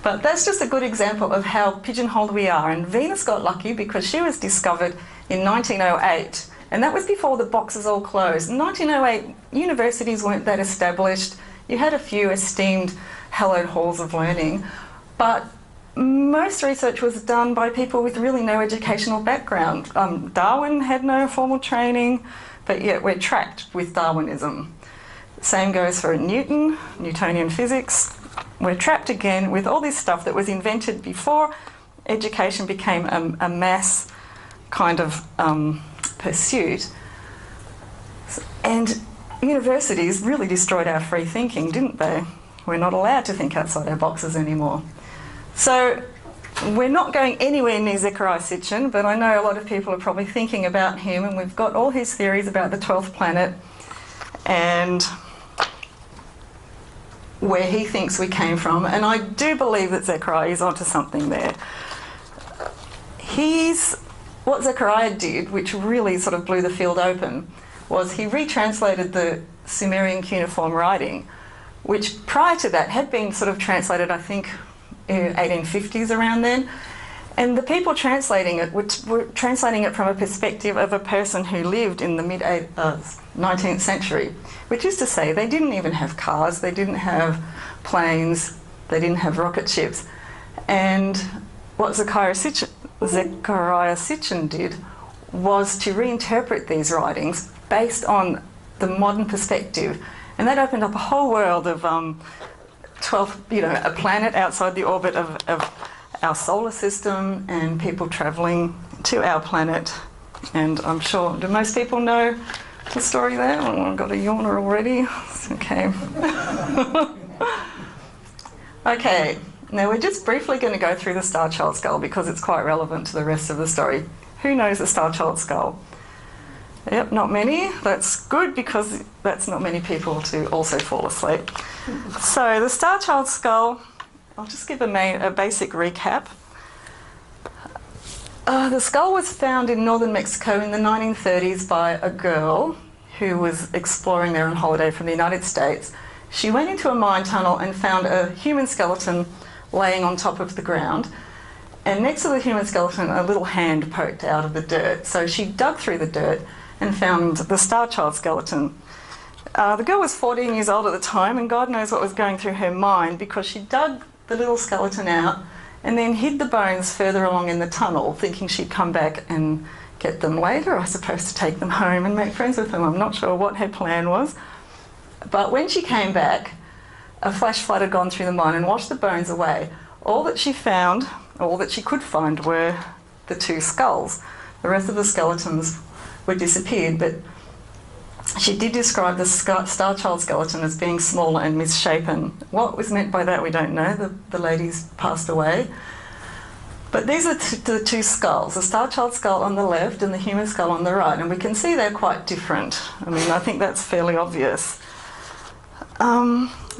But that's just a good example of how pigeonholed we are. And Venus got lucky because she was discovered in 1908, and that was before the boxes all closed. In 1908, universities weren't that established. You had a few esteemed hallowed halls of learning, but most research was done by people with really no educational background. Darwin had no formal training, but yet we're trapped with Darwinism. Same goes for Newton, Newtonian physics. We're trapped again with all this stuff that was invented before education became a mass kind of pursuit. And universities really destroyed our free thinking, didn't they? We're not allowed to think outside our boxes anymore. So we're not going anywhere near Zecharia Sitchin, but I know a lot of people are probably thinking about him, and we've got all his theories about the 12th planet and where he thinks we came from. And I do believe that Zecharia is onto something there. What Zecharia did, which really sort of blew the field open, was he retranslated the Sumerian cuneiform writing, which prior to that had been sort of translated, I think, in 1850s around then. And the people translating it were translating it from a perspective of a person who lived in the mid-19th century, which is to say they didn't even have cars, they didn't have planes, they didn't have rocket ships. And what Zecharia Sitchin did was to reinterpret these writings based on the modern perspective. And that opened up a whole world of a planet outside the orbit of our solar system and people travelling to our planet. And I'm sure, do most people know the story there? Oh, I've got a yawner already. Okay. Okay, now we're just briefly going to go through the Star Child skull because it's quite relevant to the rest of the story. Who knows the Star Child skull? Yep, not many. That's good because that's not many people to also fall asleep. So the Star Child skull, I'll just give a basic recap. The skull was found in northern Mexico in the 1930s by a girl who was exploring there on holiday from the United States. She went into a mine tunnel and found a human skeleton laying on top of the ground. And next to the human skeleton, a little hand poked out of the dirt. So she dug through the dirt and found the Star Child skeleton. The girl was 14 years old at the time, and God knows what was going through her mind, because she dug the little skeleton out and then hid the bones further along in the tunnel, thinking she'd come back and get them later, I suppose, to take them home and make friends with them. I'm not sure what her plan was. But when she came back, a flash flood had gone through the mine and washed the bones away. All that she found, all that she could find, were the two skulls. The rest of the skeletons were disappeared, but she did describe the Star Child skeleton as being small and misshapen. What was meant by that, we don't know. The lady's passed away. But these are the two skulls, the Star Child skull on the left and the human skull on the right, and we can see they're quite different. I mean, I think that's fairly obvious.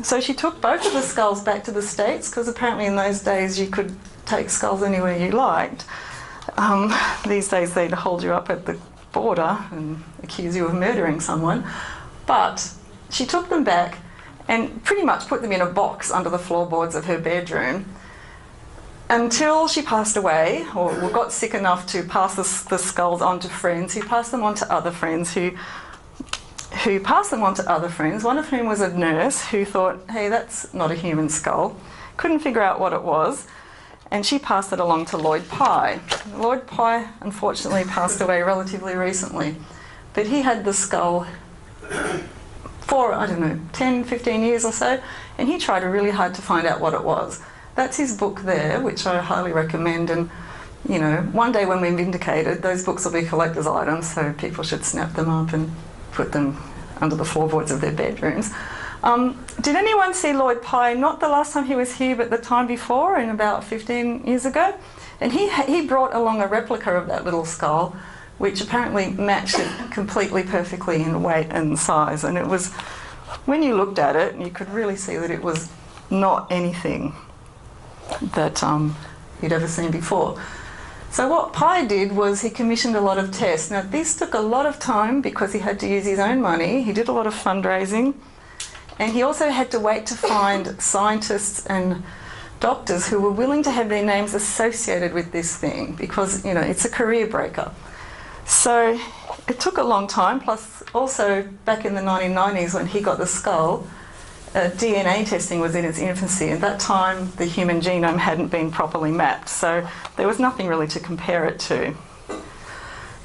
So she took both of the skulls back to the States, because apparently in those days you could take skulls anywhere you liked. These days they'd hold you up at the border and accuse you of murdering someone. But she took them back and pretty much put them in a box under the floorboards of her bedroom until she passed away, or got sick enough to pass the skulls on to friends, who passed them on to other friends, who passed them on to other friends, one of whom was a nurse who thought, hey, that's not a human skull, couldn't figure out what it was, and she passed it along to Lloyd Pye. Lloyd Pye unfortunately passed away relatively recently, but he had the skull for, I don't know, 10, 15 years or so, and he tried really hard to find out what it was. That's his book there, which I highly recommend, and you know, one day when we're vindicated, those books will be collector's items, so people should snap them up and put them under the floorboards of their bedrooms. Did anyone see Lloyd Pye, not the last time he was here, but the time before, in about 15 years ago? And he brought along a replica of that little skull, which apparently matched it completely perfectly in weight and size. And it was, when you looked at it, you could really see that it was not anything that you'd ever seen before. So what Pye did was he commissioned a lot of tests. Now this took a lot of time because he had to use his own money. He did a lot of fundraising, and he also had to wait to find scientists and doctors who were willing to have their names associated with this thing because, you know, it's a career breaker. So it took a long time, plus also back in the 1990s when he got the skull, DNA testing was in its infancy. At that time, the human genome hadn't been properly mapped, so there was nothing really to compare it to.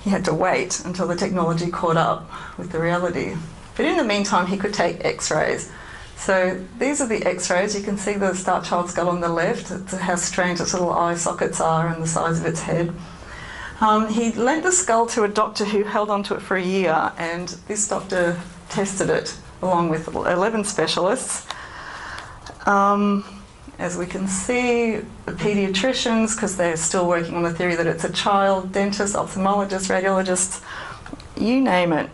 He had to wait until the technology caught up with the reality. But in the meantime, he could take X-rays. So these are the X-rays. You can see the Star Child skull on the left, how strange its little eye sockets are and the size of its head. He lent the skull to a doctor who held onto it for a year, and this doctor tested it along with 11 specialists. As we can see, the paediatricians, because they're still working on the theory that it's a child, dentists, ophthalmologists, radiologists, you name it.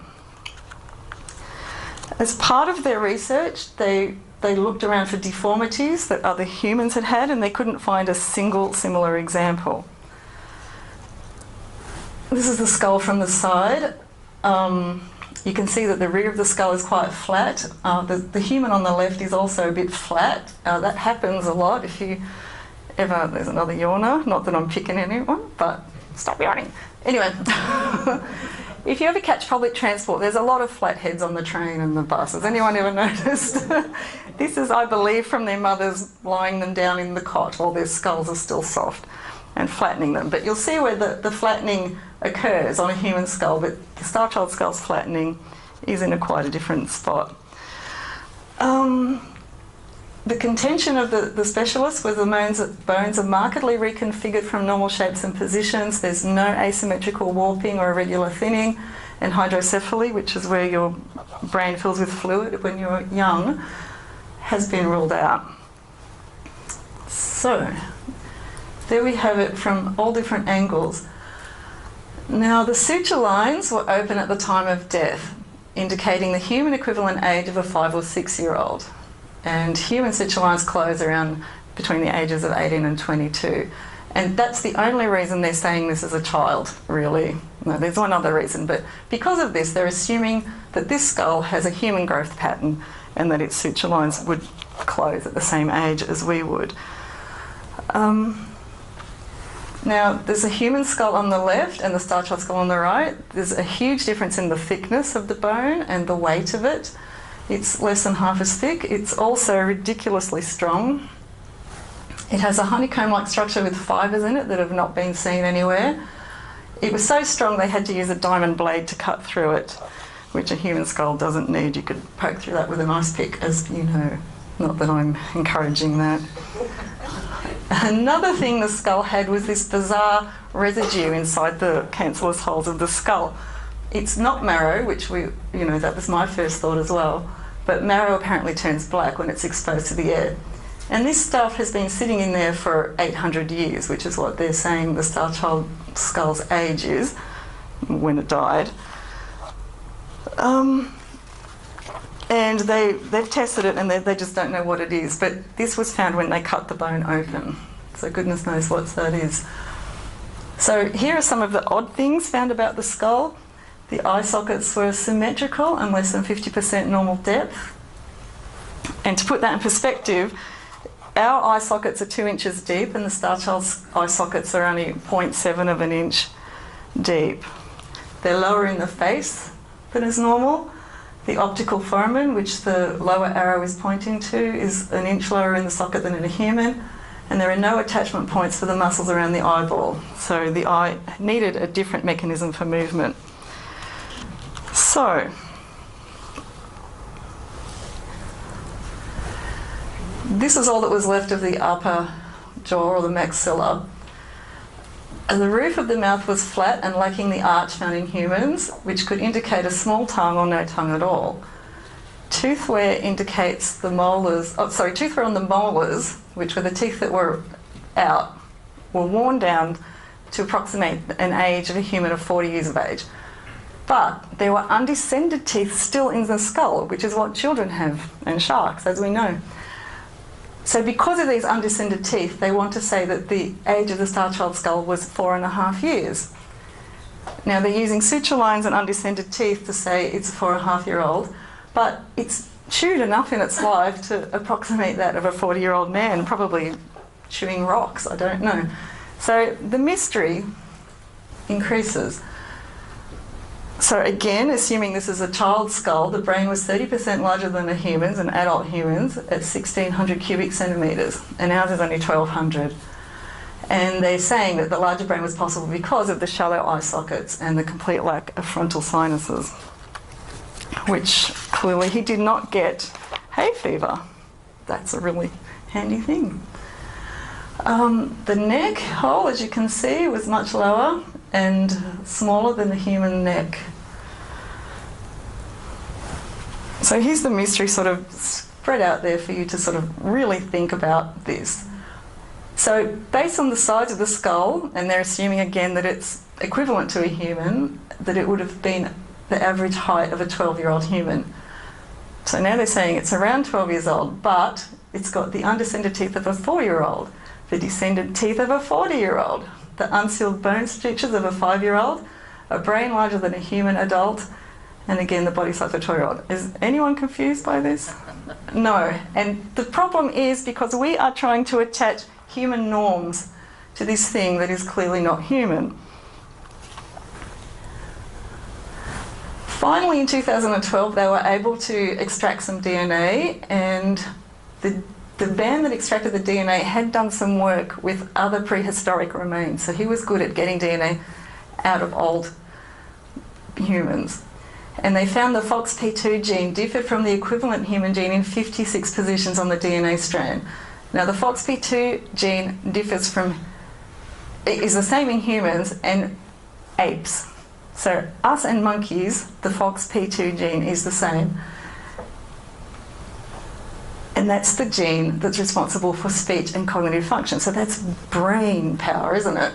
As part of their research, they looked around for deformities that other humans had had, and they couldn't find a single similar example. This is the skull from the side. You can see that the rear of the skull is quite flat. The human on the left is also a bit flat. That happens a lot if you ever... There's another yawner. Not that I'm picking anyone, but stop yawning. Anyway, if you ever catch public transport, there's a lot of flat heads on the train and the bus. Has anyone ever noticed? This is, I believe, from their mothers lying them down in the cot while their skulls are still soft and flattening them. But you'll see where the flattening occurs on a human skull, but the Star Child skull's flattening is in quite a different spot. The contention of the specialists was the bones are markedly reconfigured from normal shapes and positions. There's no asymmetrical warping or irregular thinning, and hydrocephaly, which is where your brain fills with fluid when you're young, has been ruled out. So there we have it from all different angles. Now, the suture lines were open at the time of death, indicating the human equivalent age of a 5 or 6-year-old. And human suture lines close around between the ages of 18 and 22. And that's the only reason they're saying this is a child, really. No, there's one other reason, but because of this, they're assuming that this skull has a human growth pattern and that its suture lines would close at the same age as we would. Now, there's a human skull on the left and the Star Child skull on the right. There's a huge difference in the thickness of the bone and the weight of it. It's less than half as thick. It's also ridiculously strong. It has a honeycomb-like structure with fibres in it that have not been seen anywhere. It was so strong they had to use a diamond blade to cut through it, which a human skull doesn't need. You could poke through that with an ice pick, as you know. Not that I'm encouraging that. Another thing the skull had was this bizarre residue inside the cancellous holes of the skull. It's not marrow, which that was my first thought as well, but marrow apparently turns black when it's exposed to the air. And this stuff has been sitting in there for 800 years, which is what they're saying the Star Child skull's age is when it died. And they've tested it and they just don't know what it is. But this was found when they cut the bone open. So goodness knows what that is. So here are some of the odd things found about the skull. The eye sockets were symmetrical and less than 50% normal depth. And to put that in perspective, our eye sockets are 2 inches deep and the Star Child's eye sockets are only 0.7 of an inch deep. They're lower in the face than is normal. The optical foramen, which the lower arrow is pointing to, is an inch lower in the socket than in a human, and there are no attachment points for the muscles around the eyeball. So the eye needed a different mechanism for movement. So, this is all that was left of the upper jaw or the maxilla. And the roof of the mouth was flat and lacking the arch found in humans, which could indicate a small tongue or no tongue at all. Tooth wear indicates the molars, tooth wear on the molars, which were the teeth that were out, were worn down to approximate an age of a human of 40 years of age. But there were undescended teeth still in the skull, which is what children have, and sharks, as we know. So because of these undescended teeth, they want to say that the age of the Star Child skull was 4.5 years. Now they're using suture lines and undescended teeth to say it's a 4.5-year-old, but it's chewed enough in its life to approximate that of a 40-year-old man, probably chewing rocks, I don't know. So the mystery increases. So again, assuming this is a child's skull, the brain was 30% larger than a human's, an adult human's, at 1,600 cubic centimetres, and ours is only 1,200. And they're saying that the larger brain was possible because of the shallow eye sockets and the complete lack of frontal sinuses, which clearly he did not get hay fever. That's a really handy thing. The neck hole, as you can see, was much lower and smaller than the human neck. So here's the mystery sort of spread out there for you to sort of really think about this. So based on the size of the skull, and they're assuming again that it's equivalent to a human, that it would have been the average height of a 12-year-old human. So now they're saying it's around 12 years old, but it's got the undescended teeth of a 4-year-old, the descended teeth of a 40-year-old, the unsealed bone structures of a 5-year-old, a brain larger than a human adult, and again the body size of a 12-year-old. Is anyone confused by this? No. And the problem is because we are trying to attach human norms to this thing that is clearly not human. Finally, in 2012, they were able to extract some DNA, and the man that extracted the DNA had done some work with other prehistoric remains. So he was good at getting DNA out of old humans. And they found the FOXP2 gene differed from the equivalent human gene in 56 positions on the DNA strand. Now, the FOXP2 gene differs from, it is the same in humans and apes. So us and monkeys, the FOXP2 gene is the same. And that's the gene that's responsible for speech and cognitive function. So that's brain power, isn't it?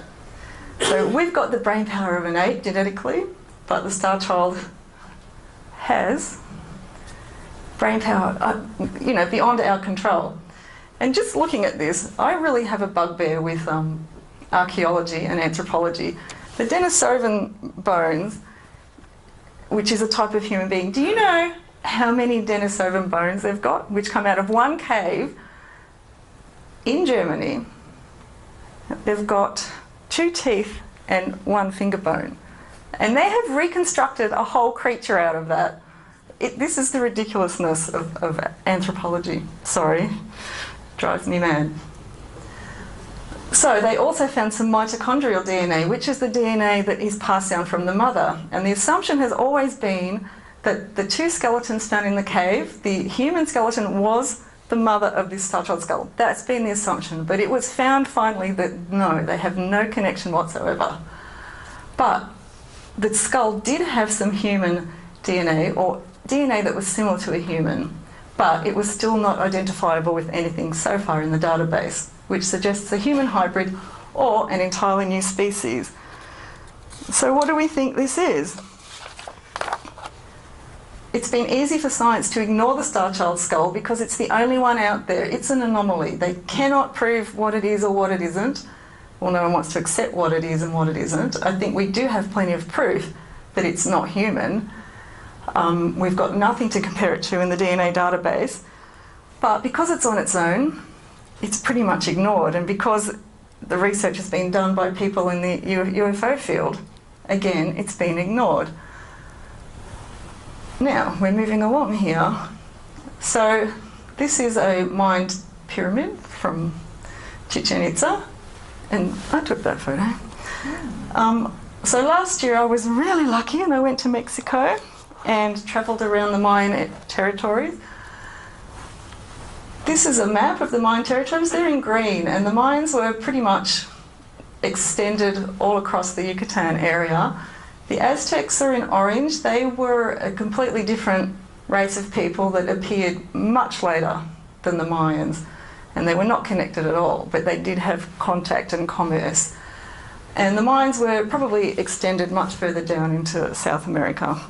So we've got the brain power of an ape genetically, but the star child has brain power, you know, beyond our control. And just looking at this, I really have a bugbear with archaeology and anthropology. The Denisovan bones, which is a type of human being, do you know how many Denisovan bones they've got, which come out of one cave in Germany? They've got 2 teeth and 1 finger bone. And they have reconstructed a whole creature out of that. This is the ridiculousness of anthropology. Sorry, drives me mad. So they also found some mitochondrial DNA, which is the DNA that is passed down from the mother. And the assumption has always been that the 2 skeletons found in the cave, the human skeleton was the mother of this star child skull. That's been the assumption. But it was found finally that no, they have no connection whatsoever. But the skull did have some human DNA, or DNA that was similar to a human, but it was still not identifiable with anything so far in the database, which suggests a human hybrid or an entirely new species. So what do we think this is? It's been easy for science to ignore the star child skull because it's the only one out there. It's an anomaly. They cannot prove what it is or what it isn't. Well, no one wants to accept what it is and what it isn't. I think we do have plenty of proof that it's not human. We've got nothing to compare it to in the DNA database. But because it's on its own, it's pretty much ignored. And because the research has been done by people in the UFO field, again, it's been ignored. Now, we're moving along here. So this is a mined pyramid from Chichen Itza. And I took that photo. So last year I was really lucky and I went to Mexico and travelled around the Mayan territories. This is a map of the Mayan territories. They're in green, and the Mayans were pretty much extended all across the Yucatan area. The Aztecs are in orange. They were a completely different race of people that appeared much later than the Mayans. And they were not connected at all, but they did have contact and commerce. And the Mayans were probably extended much further down into South America.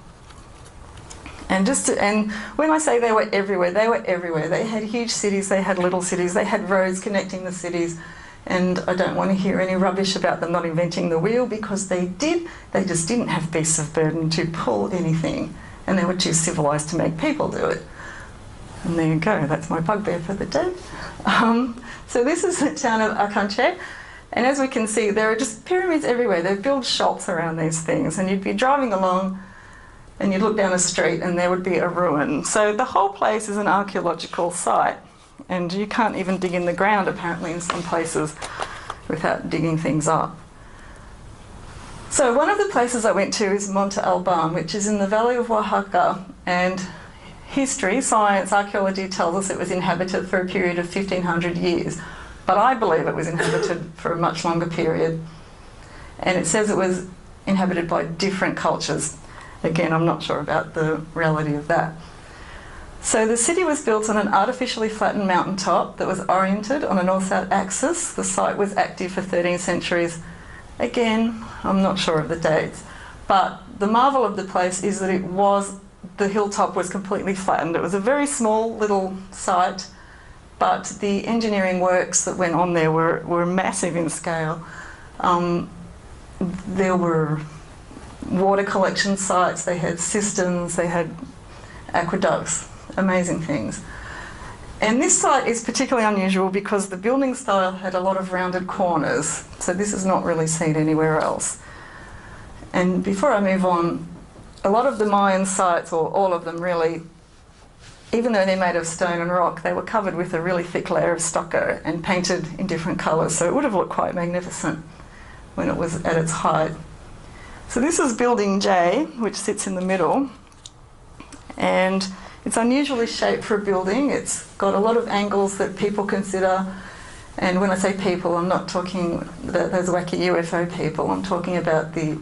And when I say they were everywhere, they were everywhere. They had huge cities, they had little cities, they had roads connecting the cities. And I don't want to hear any rubbish about them not inventing the wheel, because they did. They just didn't have beasts of burden to pull anything. And they were too civilised to make people do it. And there you go, that's my bugbear for the day. So this is the town of Akanche, and as we can see, there are just pyramids everywhere. They've built shops around these things, and you'd be driving along and you'd look down a street and there would be a ruin. So the whole place is an archaeological site, and you can't even dig in the ground apparently in some places without digging things up. So one of the places I went to is Monte Alban, which is in the valley of Oaxaca, and history, science, archaeology tells us it was inhabited for a period of 1500 years, but I believe it was inhabited for a much longer period, and it says it was inhabited by different cultures. Again, I'm not sure about the reality of that. So the city was built on an artificially flattened mountaintop that was oriented on a north-south axis. The site was active for 13 centuries. Again, I'm not sure of the dates, but the marvel of the place is that the hilltop was completely flattened. It was a very small little site, but the engineering works that went on there were massive in scale. There were water collection sites, they had cisterns, they had aqueducts, amazing things. And this site is particularly unusual because the building style had a lot of rounded corners, so this is not really seen anywhere else. And before I move on, a lot of the Mayan sites, or all of them really, even though they're made of stone and rock, they were covered with a really thick layer of stucco and painted in different colours, so it would have looked quite magnificent when it was at its height. So this is Building J, which sits in the middle, and it's unusually shaped for a building. It's got a lot of angles that people consider, and when I say people, I'm not talking about those wacky UFO people, I'm talking about the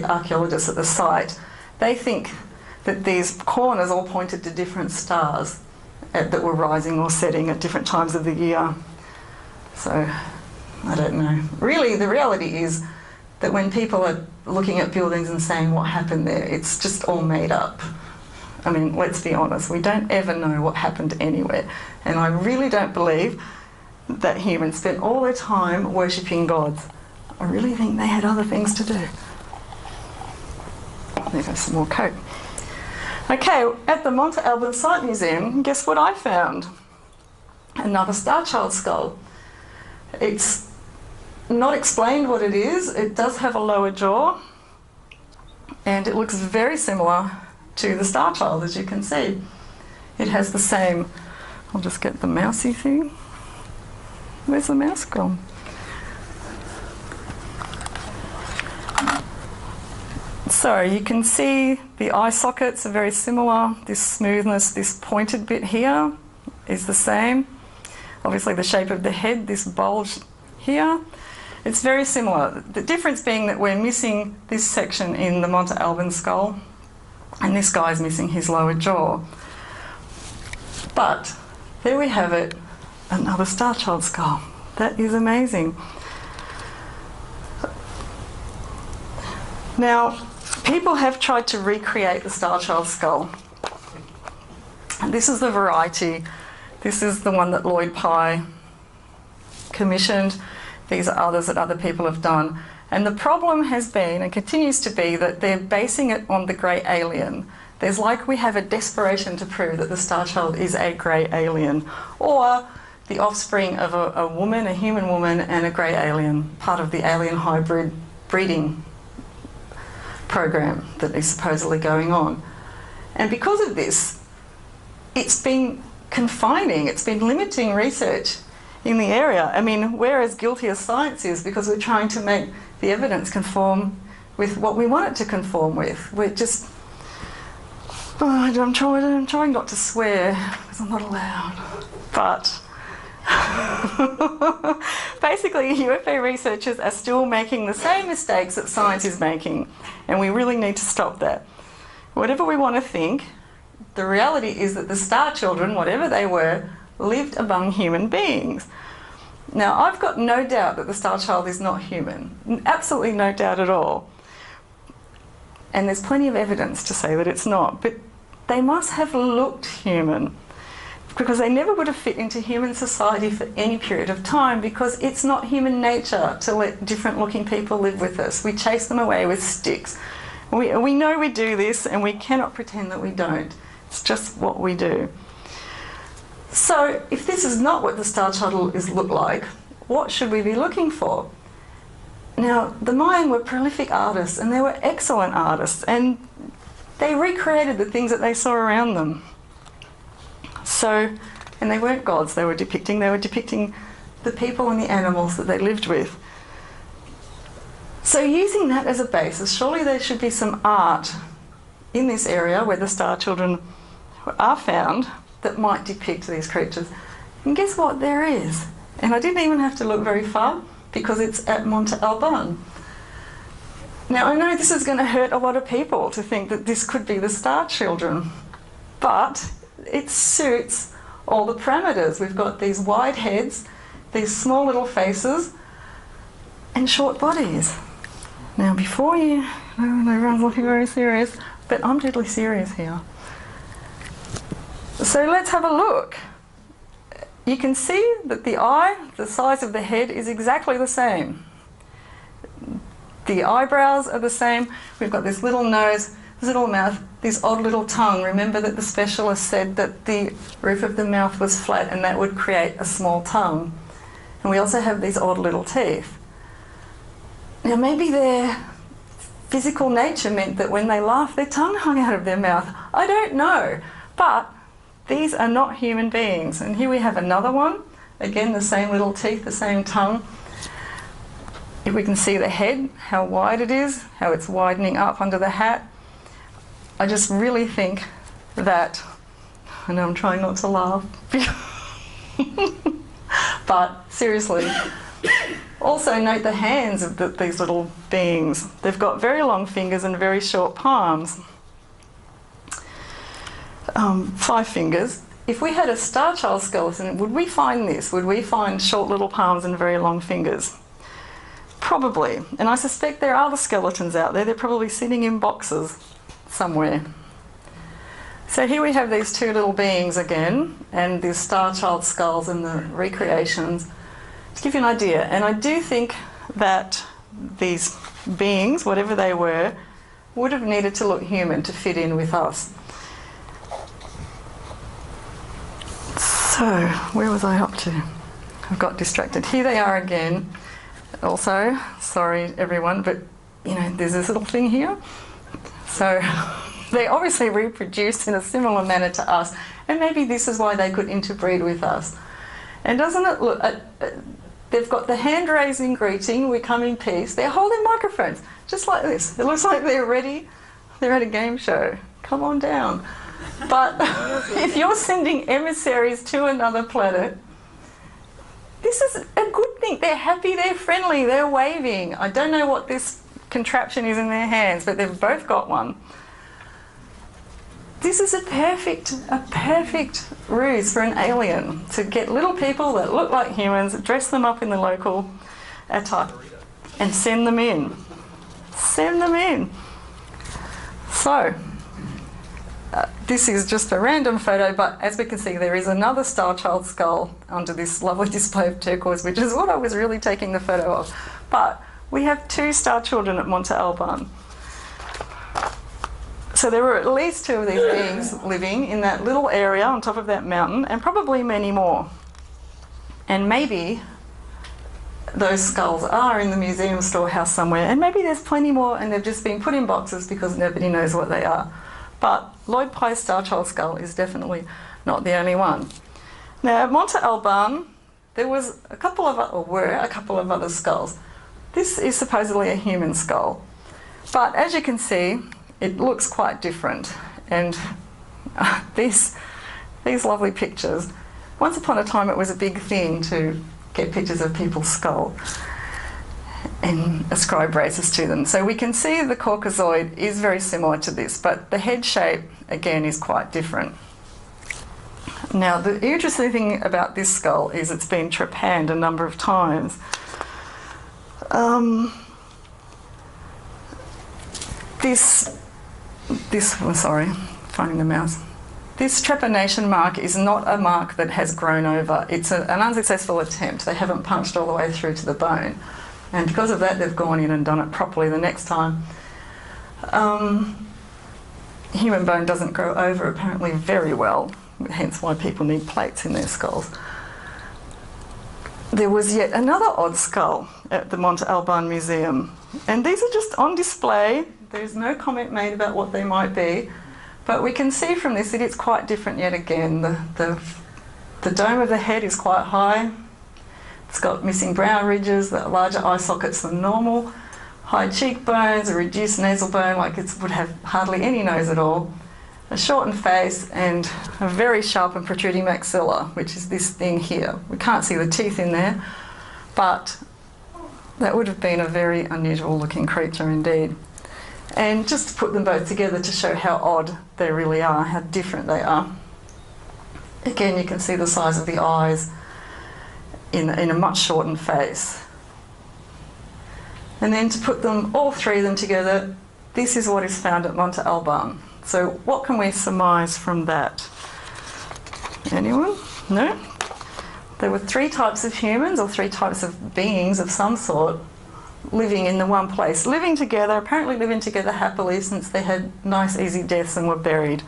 archaeologists at the site. They think that these corners all pointed to different stars that were rising or setting at different times of the year. So, I don't know. Really, the reality is that when people are looking at buildings and saying what happened there, it's just all made up. I mean, let's be honest, we don't ever know what happened anywhere. And I really don't believe that humans spent all their time worshipping gods. I really think they had other things to do. There goes some more coke. Okay, at the Monte Alban Site Museum, guess what I found? Another Star Child skull. It's not explained what it is. It does have a lower jaw, and it looks very similar to the Star Child, as you can see. It has the same, I'll just get the mousey thing. Where's the mouse gone? So you can see the eye sockets are very similar. This smoothness, this pointed bit here is the same. Obviously the shape of the head, this bulge here, it's very similar. The difference being that we're missing this section in the Monte Alban skull, and this guy's missing his lower jaw. But there we have it, another Star Child skull. That is amazing. Now, people have tried to recreate the Star Child skull. And this is the variety. This is the one that Lloyd Pye commissioned. These are others that other people have done. And the problem has been, and continues to be, that they're basing it on the grey alien. There's like we have a desperation to prove that the Star Child is a grey alien, or the offspring of a woman, a human woman, and a grey alien, part of the alien hybrid breeding program that is supposedly going on. And because of this, it's been confining, it's been limiting research in the area. I mean, we're as guilty as science is, because we're trying to make the evidence conform with what we want it to conform with. We're just, I'm trying not to swear because I'm not allowed, but basically UFO researchers are still making the same mistakes that science is making, and we really need to stop that. Whatever we want to think, the reality is that the Star Children, whatever they were, lived among human beings. Now, I've got no doubt that the Star Child is not human. Absolutely no doubt at all. And there's plenty of evidence to say that it's not. But they must have looked human, because they never would have fit into human society for any period of time, because it's not human nature to let different looking people live with us. We chase them away with sticks. We know we do this, and we cannot pretend that we don't. It's just what we do. So if this is not what the star child look like, what should we be looking for? Now, the Mayan were prolific artists, and they were excellent artists, and they recreated the things that they saw around them. So, and they weren't gods they were depicting the people and the animals that they lived with. So using that as a basis, surely there should be some art in this area where the star children are found that might depict these creatures. And guess what? There is. And I didn't even have to look very far because it's at Monte Alban. Now, I know this is going to hurt a lot of people to think that this could be the star children, but it suits all the parameters. We've got these wide heads, these small little faces, and short bodies. Now, before you, everyone's looking very serious, but I'm deadly serious here. So let's have a look. You can see that the eye, the size of the head, is exactly the same. The eyebrows are the same. We've got this little nose, this little mouth, this odd little tongue. Remember that the specialist said that the roof of the mouth was flat and that would create a small tongue. And we also have these odd little teeth. Now maybe their physical nature meant that when they laughed, their tongue hung out of their mouth. I don't know. But these are not human beings. And here we have another one. Again, the same little teeth, the same tongue. If we can see the head, how wide it is, how it's widening up under the hat. I just really think that, I know I'm trying not to laugh, but seriously, also note the hands of these little beings. They've got very long fingers and very short palms. 5 fingers. If we had a star child skeleton, would we find this? Would we find short little palms and very long fingers? Probably. And I suspect there are other skeletons out there. They're probably sitting in boxes somewhere. So here we have these 2 little beings again, and the star child skulls and the recreations. To give you an idea, and I do think that these beings, whatever they were, would have needed to look human to fit in with us. So, where was I up to? I've got distracted. Here they are again. Also, sorry everyone, but you know, there's this little thing here. So, they obviously reproduced in a similar manner to us, and maybe this is why they could interbreed with us. And doesn't it look, they've got the hand-raising greeting, we come in peace. They're holding microphones, just like this. It looks like they're ready. They're at a game show. Come on down. But if you're sending emissaries to another planet, this is a good thing. They're happy, they're friendly, they're waving. I don't know what this contraption is in their hands, but they've both got one. This is a perfect ruse for an alien, to get little people that look like humans, dress them up in the local attire, and send them in. Send them in. So, this is just a random photo, but as we can see, there is another star child skull under this lovely display of turquoise, which is what I was really taking the photo of. But we have 2 star children at Monte Alban. So there were at least 2 of these beings living in that little area on top of that mountain, and probably many more. And maybe those skulls are in the museum storehouse somewhere, and maybe there's plenty more and they've just been put in boxes because nobody knows what they are. But Lloyd Pye's star child skull is definitely not the only one. Now at Monte Alban, there was a couple of other skulls. This is supposedly a human skull, but as you can see, it looks quite different. And these lovely pictures. Once upon a time, it was a big thing to get pictures of people's skull and ascribe races to them. So we can see the Caucasoid is very similar to this, but the head shape, again, is quite different. Now, the interesting thing about this skull is it's been trepanned a number of times. Finding the mouse. This trepanation mark is not a mark that has grown over. It's an unsuccessful attempt. They haven't punched all the way through to the bone. And because of that, they've gone in and done it properly the next time. Human bone doesn't grow over apparently very well. hence why people need plates in their skulls. There was yet another odd skull at the Monte Alban Museum, and these are just on display. There's no comment made about what they might be, but we can see from this that it's quite different yet again. The dome of the head is quite high. It's got missing brow ridges, the larger eye sockets than normal, high cheekbones, a reduced nasal bone, like it would have hardly any nose at all, a shortened face, and a very sharp and protruding maxilla, which is this thing here. We can't see the teeth in there, but that would have been a very unusual looking creature indeed. And just to put them both together to show how odd they really are, how different they are. Again, you can see the size of the eyes in a much shortened face. And then to put them, all three of them together, this is what is found at Monte Alban. So what can we surmise from that? Anyone? No? There were three types of humans, or three types of beings of some sort, living in the one place, living together, apparently living together happily since they had nice easy deaths and were buried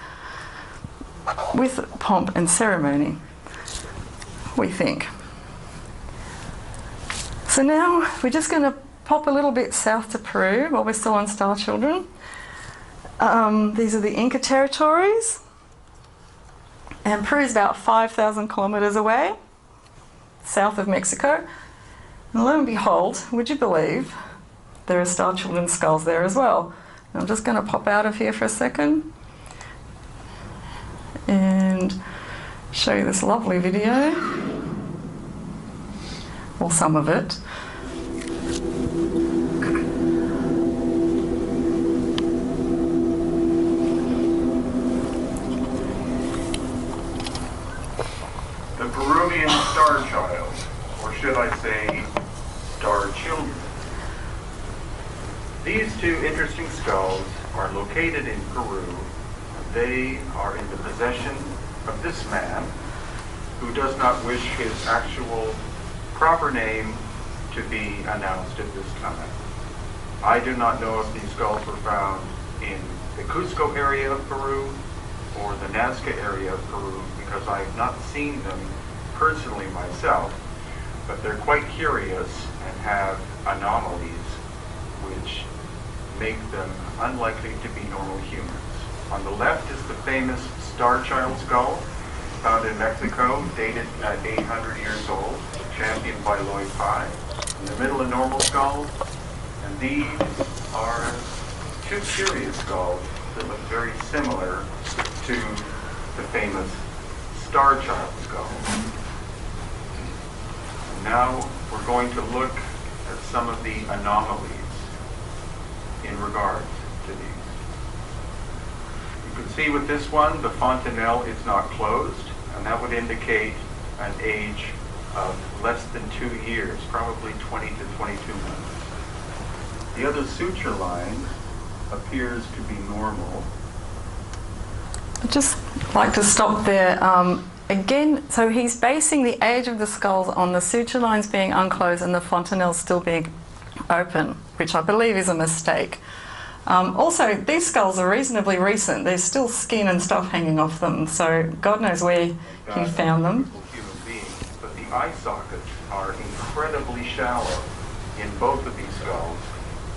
with pomp and ceremony, we think. So now we're just going to pop a little bit south to Peru while we're still on Star Children. These are the Inca territories, and Peru is about 5,000 kilometres away, south of Mexico. And lo and behold, would you believe, there are Star Children skulls there as well. And I'm just going to pop out of here for a second and show you this lovely video, or some of it. The Peruvian Star Child, or should I say, Star Children. These two interesting skulls are located in Peru. They are in the possession of this man, who does not wish his actual proper name to be announced at this time. I do not know if these skulls were found in the Cusco area of Peru or the Nazca area of Peru, because I have not seen them personally myself, but they're quite curious and have anomalies which make them unlikely to be normal humans. On the left is the famous Star Child skull, found in Mexico, dated at 800 years old, championed by Lloyd Pye. In the middle, a normal skull, and these are two curious skulls that look very similar to the famous Star Child skull. Now we're going to look at some of the anomalies in regards to these. You can see with this one, the fontanelle is not closed, and that would indicate an age of less than 2 years, probably 20 to 22 months. The other suture line appears to be normal. I'd just like to stop there. Again, so he's basing the age of the skulls on the suture lines being unclosed and the fontanelles still being open, which I believe is a mistake. Also, these skulls are reasonably recent. There's still skin and stuff hanging off them, so God knows where he found them. Human beings, but the eye sockets are incredibly shallow in both of these skulls,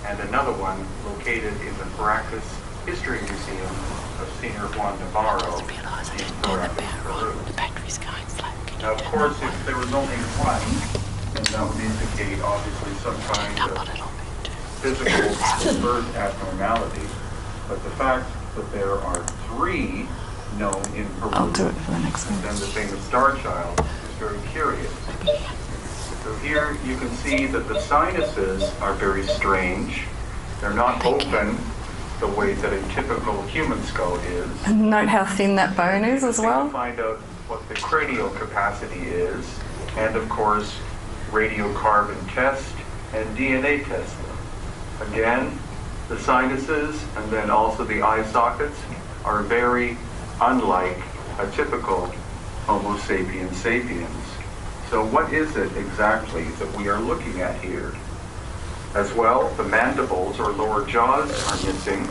and another one located in the Caracas History Museum of Senior Juan Navarro in Caracas, Peru. Now, of course, if there was only one, then that would indicate obviously some kind of physical birth abnormality. But the fact that there are 3 known in Peru, I'll do it for the next one, and then the famous Star Child, is very curious. So here you can see that the sinuses are very strange. They're not open the way that a typical human skull is. And note how thin that bone is as well. To find out what the cranial capacity is, and of course, radiocarbon test and DNA test them. Again, the sinuses and then also the eye sockets are very unlike a typical Homo sapiens sapiens. So what is it exactly that we are looking at here? As well, the mandibles or lower jaws are missing,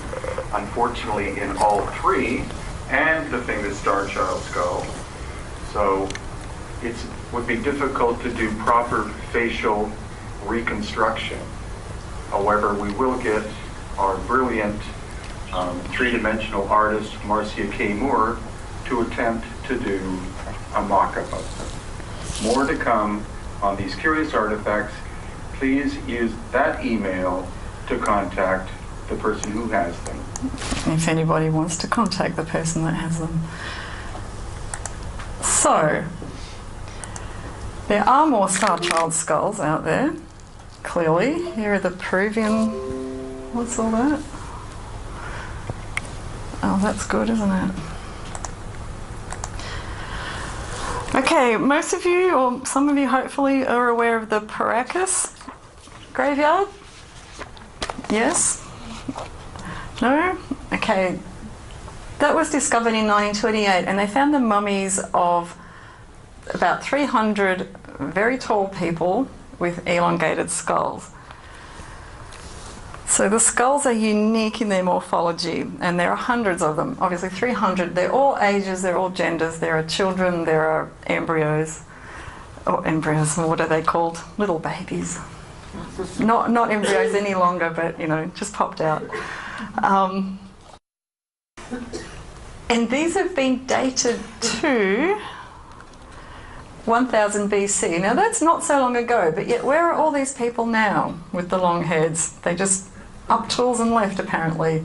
unfortunately in all 3, and the famous Star Child skull. So it would be difficult to do proper facial reconstruction. However, we will get our brilliant three-dimensional artist, Marcia K. Moore, to attempt to do a mock-up of them. More to come on these curious artifacts. Please use that email to contact the person who has them. If anybody wants to contact the person that has them. So, there are more Star Child skulls out there, clearly. Here are the Peruvian, what's all that? Oh, that's good, isn't it? Okay, most of you, or some of you hopefully, are aware of the Paracas graveyard? Yes? No? Okay. That was discovered in 1928, and they found the mummies of about 300 very tall people with elongated skulls. So the skulls are unique in their morphology, and there are hundreds of them, obviously 300. They're all ages, they're all genders, there are children, there are embryos, or embryos, what are they called? Little babies. Not embryos any longer, but, you know, just popped out. And these have been dated to 1000 BC. Now that's not so long ago, but yet where are all these people now with the long heads? They just up tools and left, apparently.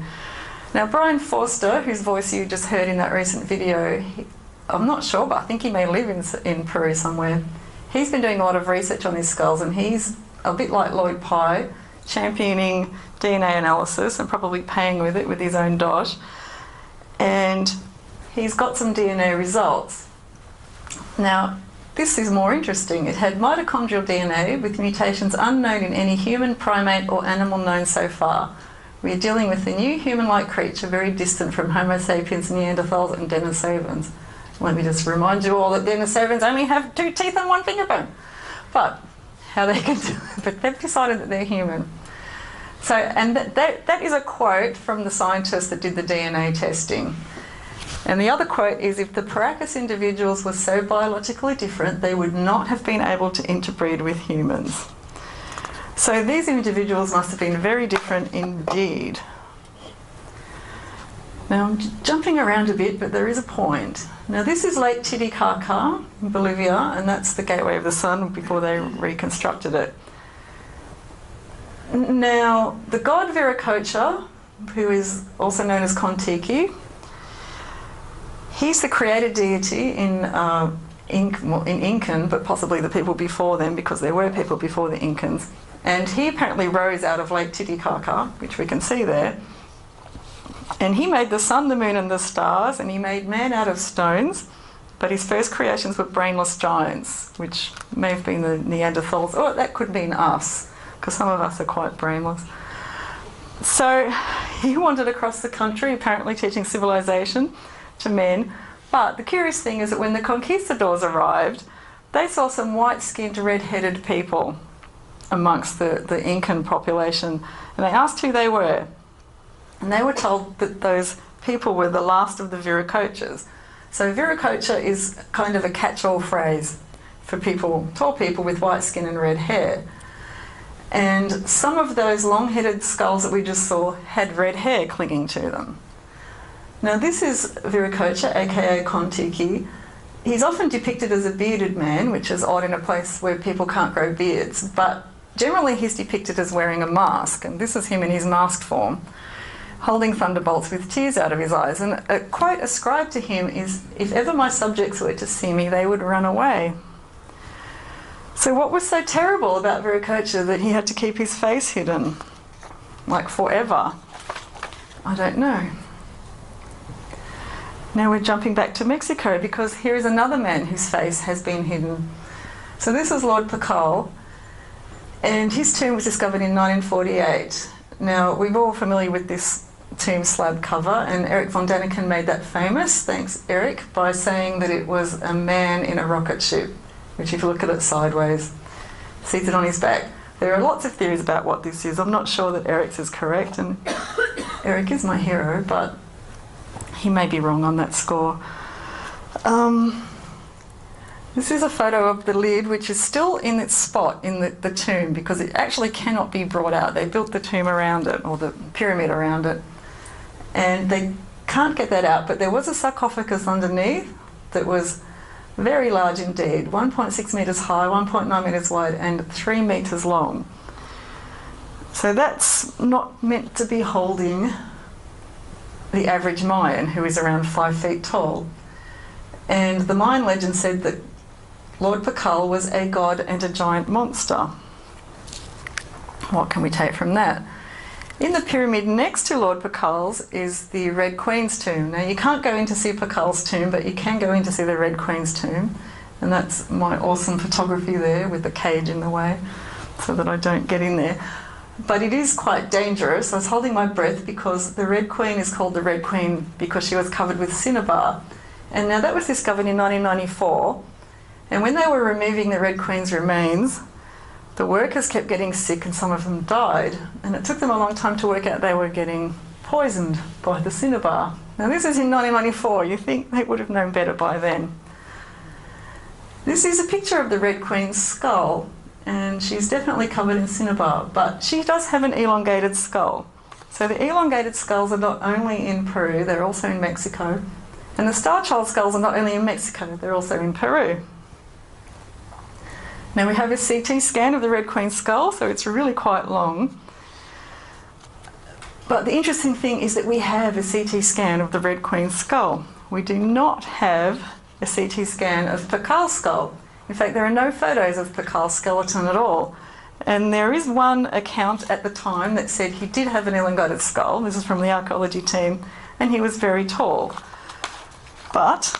Now Brian Forster, whose voice you just heard in that recent video, I'm not sure, but I think he may live in Peru somewhere. He's been doing a lot of research on these skulls, and he's a bit like Lloyd Pye, championing DNA analysis and probably paying with it with his own dosh. And he's got some DNA results. Now, this is more interesting. It had mitochondrial DNA with mutations unknown in any human, primate or animal known so far. We are dealing with a new human-like creature very distant from Homo sapiens, Neanderthals and Denisovans. Let me just remind you all that Denisovans only have 2 teeth and 1 finger bone. But how they can do it, but they've decided that they're human. So, and that is a quote from the scientists that did the DNA testing. And the other quote is, if the Paracas individuals were so biologically different, they would not have been able to interbreed with humans. So these individuals must have been very different indeed. Now I'm jumping around a bit, but there is a point. Now this is Lake Titicaca in Bolivia, and that's the Gateway of the Sun before they reconstructed it. Now the god Viracocha, who is also known as Kontiki, he's the creator deity in Incan, but possibly the people before them, because there were people before the Incans. And he apparently rose out of Lake Titicaca, which we can see there. And he made the sun, the moon and the stars, and he made man out of stones. But his first creations were brainless giants, which may have been the Neanderthals, or that could have been us, because some of us are quite brainless. So he wandered across the country, apparently teaching civilization to men. But the curious thing is that when the conquistadors arrived, they saw some white-skinned, red-headed people amongst the Incan population, and they asked who they were. And they were told that those people were the last of the Viracochas. So Viracocha is kind of a catch-all phrase for people, tall people with white skin and red hair. And some of those long-headed skulls that we just saw had red hair clinging to them. Now this is Viracocha, aka Kontiki. He's often depicted as a bearded man, which is odd in a place where people can't grow beards, but generally he's depicted as wearing a mask, and this is him in his masked form, holding thunderbolts with tears out of his eyes. And a quote ascribed to him is, "If ever my subjects were to see me, they would run away." So what was so terrible about Viracocha that he had to keep his face hidden, like forever? I don't know. Now we're jumping back to Mexico, because here is another man whose face has been hidden. So this is Lord Pakal, and his tomb was discovered in 1948. Now we're all familiar with this tomb slab cover, and Eric von Daniken made that famous, thanks Eric, by saying that it was a man in a rocket ship, which if you look at it sideways, seated on his back. There are lots of theories about what this is. I'm not sure that Eric's is correct, and Eric is my hero, but he may be wrong on that score. This is a photo of the lid, which is still in its spot in the tomb because it actually cannot be brought out. They built the tomb around it, or the pyramid around it, and they can't get that out. But there was a sarcophagus underneath that was very large indeed, 1.6 metres high, 1.9 metres wide, and 3 metres long. So that's not meant to be holding the average Mayan, who is around 5 feet tall. And the Mayan legend said that Lord Pakal was a god and a giant monster. What can we take from that? In the pyramid next to Lord Pakal's is the Red Queen's tomb. Now you can't go in to see Pakal's tomb, but you can go in to see the Red Queen's tomb. And that's my awesome photography there with the cage in the way so that I don't get in there. But it is quite dangerous. I was holding my breath because the Red Queen is called the Red Queen because she was covered with cinnabar. And now that was discovered in 1994. And when they were removing the Red Queen's remains, the workers kept getting sick and some of them died. And it took them a long time to work out they were getting poisoned by the cinnabar. Now this is in 1994. You think they would have known better by then. This is a picture of the Red Queen's skull. And she's definitely covered in cinnabar. But she does have an elongated skull. So the elongated skulls are not only in Peru, they're also in Mexico. And the Star Child skulls are not only in Mexico, they're also in Peru. Now we have a CT scan of the Red Queen's skull, so it's really quite long. But the interesting thing is that we have a CT scan of the Red Queen's skull. We do not have a CT scan of Pakal's skull. In fact, there are no photos of Pakal's skeleton at all. And there is one account at the time that said he did have an elongated skull. This is from the archaeology team, and he was very tall. But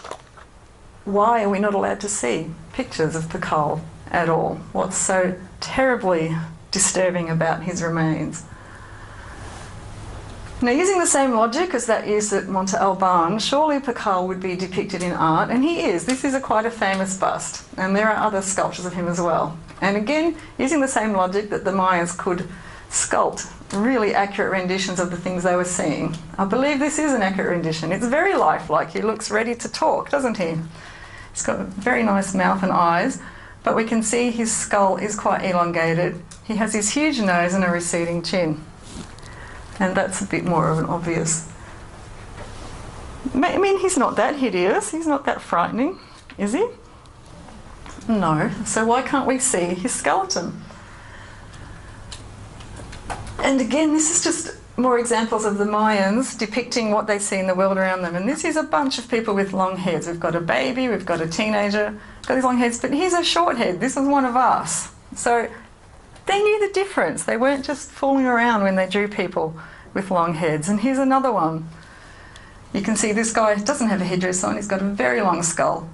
why are we not allowed to see pictures of Pakal at all? What's so terribly disturbing about his remains? Now, using the same logic as that used at Monte Alban, surely Pakal would be depicted in art, and he is. This is quite a famous bust, and there are other sculptures of him as well. And again, using the same logic that the Mayans could sculpt really accurate renditions of the things they were seeing. I believe this is an accurate rendition. It's very lifelike. He looks ready to talk, doesn't he? He's got a very nice mouth and eyes, but we can see his skull is quite elongated. He has his huge nose and a receding chin. And that's a bit more of an obvious... I mean, he's not that hideous. He's not that frightening, is he? No. So why can't we see his skeleton? And again, this is just more examples of the Mayans depicting what they see in the world around them. And this is a bunch of people with long heads. We've got a baby, we've got a teenager, got these long heads, but here's a short head. This is one of us. So they knew the difference. They weren't just fooling around when they drew people with long heads. And here's another one. You can see this guy doesn't have a headdress on. He's got a very long skull.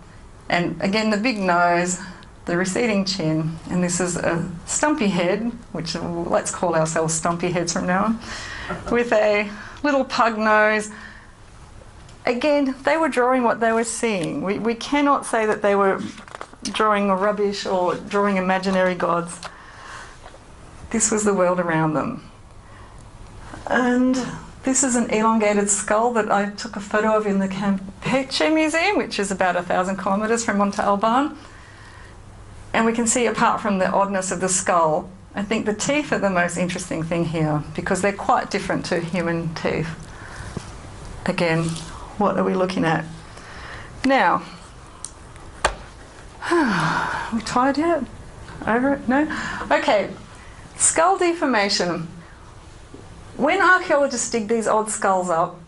And again, the big nose, the receding chin, and this is a stumpy head, which let's call ourselves stumpy heads from now on, with a little pug nose. Again, they were drawing what they were seeing. We cannot say that they were drawing rubbish or drawing imaginary gods. This was the world around them. And this is an elongated skull that I took a photo of in the Campeche Museum, which is about 1,000 kilometres from Monte Alban. And we can see, apart from the oddness of the skull, I think the teeth are the most interesting thing here because they're quite different to human teeth. Again, what are we looking at? Now, are we tired yet? Over it? No? Okay, skull deformation. When archaeologists dig these odd skulls up,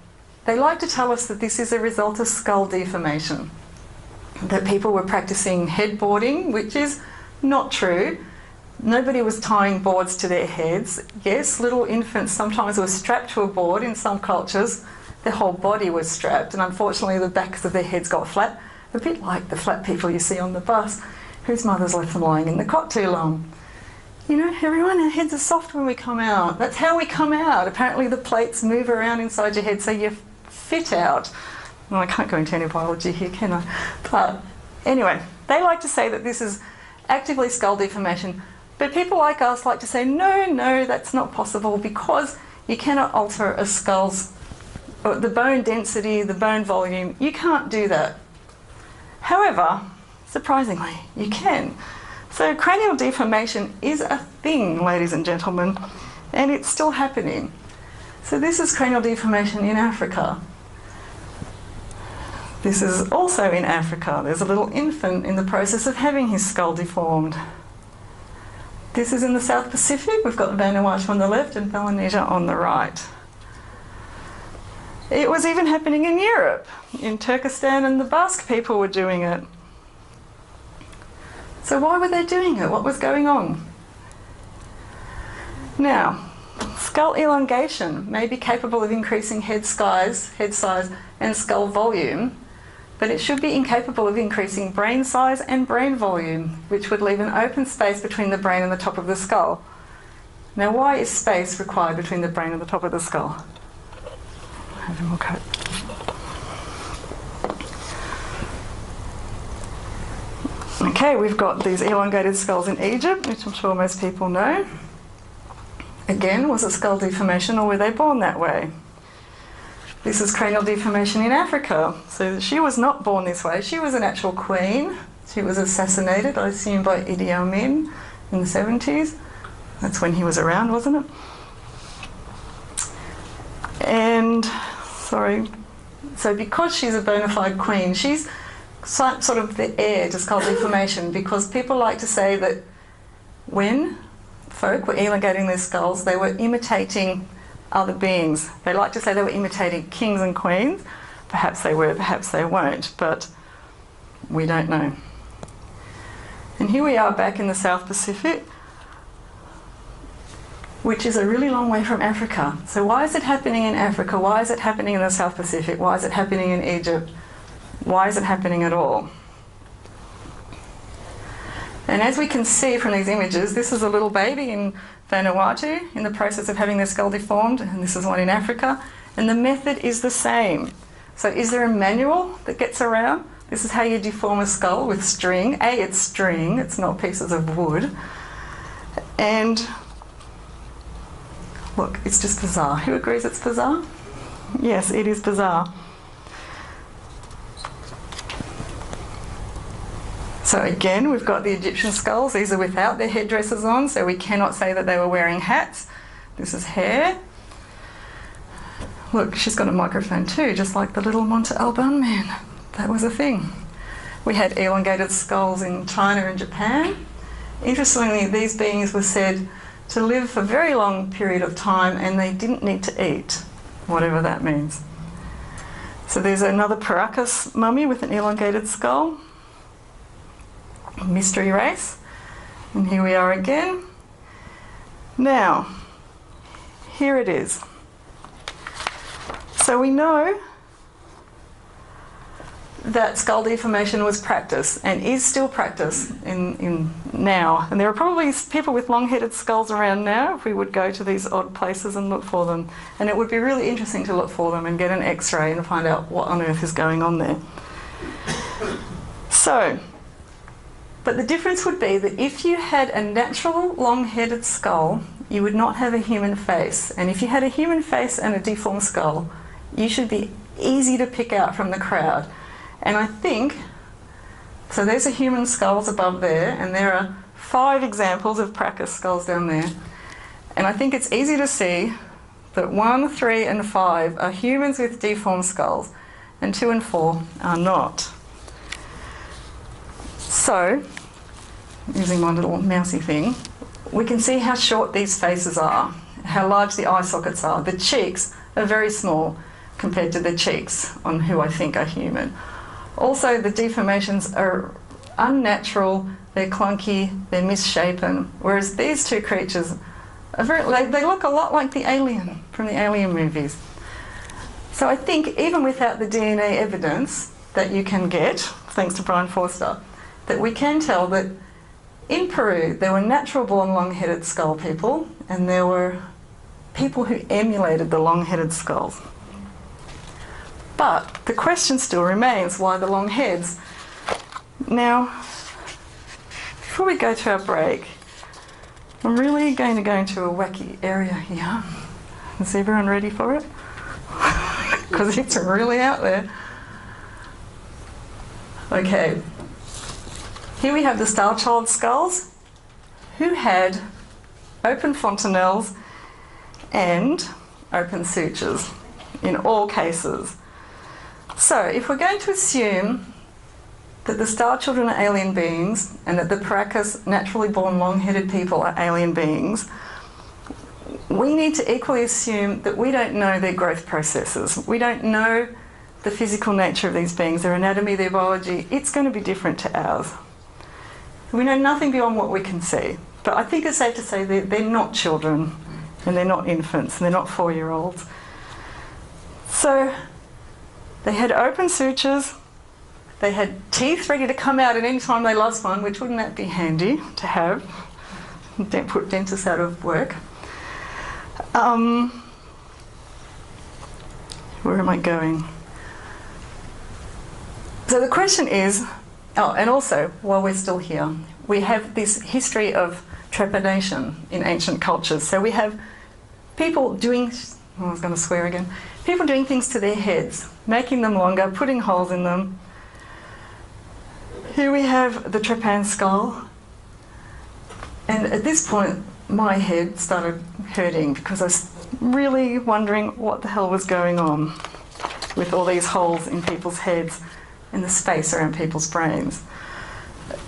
they like to tell us that this is a result of skull deformation. That people were practicing headboarding, which is not true. Nobody was tying boards to their heads. Yes, little infants sometimes were strapped to a board in some cultures. Their whole body was strapped, and unfortunately the backs of their heads got flat, a bit like the flat people you see on the bus, whose mothers left them lying in the cot too long. You know, everyone, our heads are soft when we come out. That's how we come out. Apparently the plates move around inside your head so you fit out. Well, I can't go into any biology here, can I? But anyway, they like to say that this is actively skull deformation. But people like us like to say, no, that's not possible because you cannot alter a skull's or the bone density, the bone volume, you can't do that. However, surprisingly, you can. So cranial deformation is a thing, ladies and gentlemen, and it's still happening. So this is cranial deformation in Africa. This is also in Africa. There's a little infant in the process of having his skull deformed. This is in the South Pacific. We've got Vanuatu on the left and Melanesia on the right. It was even happening in Europe. In Turkestan, and the Basque people were doing it. So why were they doing it? What was going on? Now, skull elongation may be capable of increasing head size and skull volume, but it should be incapable of increasing brain size and brain volume, which would leave an open space between the brain and the top of the skull. Now, why is space required between the brain and the top of the skull? Have a more coat. Okay, we've got these elongated skulls in Egypt, which I'm sure most people know. Again, was it skull deformation or were they born that way? This is cranial deformation in Africa. So she was not born this way. She was an actual queen. She was assassinated, I assume, by Idi Amin in the 70s. That's when he was around, wasn't it? And, sorry, so because she's a bona fide queen, she's sort of the heir to skull deformation, because people like to say that when folk were elongating their skulls, they were imitating other beings. They like to say they were imitating kings and queens. Perhaps they were, perhaps they weren't, but we don't know. And here we are back in the South Pacific, which is a really long way from Africa. So why is it happening in Africa? Why is it happening in the South Pacific? Why is it happening in Egypt? Why is it happening at all? And as we can see from these images, this is a little baby in Vanuatu in the process of having their skull deformed, and this is one in Africa, and the method is the same. So is there a manual that gets around? This is how you deform a skull with string. It's string, it's not pieces of wood. And look, it's just bizarre. Who agrees it's bizarre? Yes, it is bizarre. So again, we've got the Egyptian skulls. These are without their headdresses on, so we cannot say that they were wearing hats. This is hair. Look, she's got a microphone too, just like the little Monte Alban man. That was a thing. We had elongated skulls in China and Japan. Interestingly, these beings were said to live for a very long period of time, and they didn't need to eat, whatever that means. So there's another Paracas mummy with an elongated skull. Mystery race. And here we are again. Now, here it is. So we know that skull deformation was practiced and is still practiced in now. And there are probably people with long-headed skulls around now if we would go to these odd places and look for them. And it would be really interesting to look for them and get an X-ray and find out what on earth is going on there. So, but the difference would be that if you had a natural long-headed skull, you would not have a human face. And if you had a human face and a deformed skull, you should be easy to pick out from the crowd. And I think, so there's a human skulls above there, and there are 5 examples of Paracas skulls down there. And I think it's easy to see that 1, 3 and 5 are humans with deformed skulls, and 2 and 4 are not. So, using my little mousy thing, we can see how short these faces are, how large the eye sockets are. The cheeks are very small compared to the cheeks on who I think are human. Also, the deformations are unnatural, they're clunky, they're misshapen, whereas these two creatures are they look a lot like the alien from the Alien movies. So I think even without the DNA evidence that you can get, thanks to Brian Forster, that we can tell that in Peru there were natural-born long-headed skull people, and there were people who emulated the long-headed skulls. But the question still remains, why the long heads? Now, before we go to our break, I'm really going to go into a wacky area here. Is everyone ready for it? because it's really out there. Okay, here we have the Star Child skulls, who had open fontanelles and open sutures in all cases. So if we're going to assume that the star children are alien beings and that the Paracas naturally born long-headed people are alien beings, we need to equally assume that we don't know their growth processes. We don't know the physical nature of these beings, their anatomy, their biology. It's going to be different to ours. We know nothing beyond what we can see. But I think it's safe to say they're not children, and they're not infants, and they're not 4-year-olds. So they had open sutures, they had teeth ready to come out at any time they lost one, which wouldn't that be handy to have? Don't put dentists out of work. Where am I going? So the question is, oh, and also, while we're still here, we have this history of trepidation in ancient cultures. So we have people doing, I was going to swear again, people doing things to their heads, making them longer, putting holes in them. Here we have the trepan skull. And at this point, my head started hurting because I was really wondering what the hell was going on with all these holes in people's heads and the space around people's brains.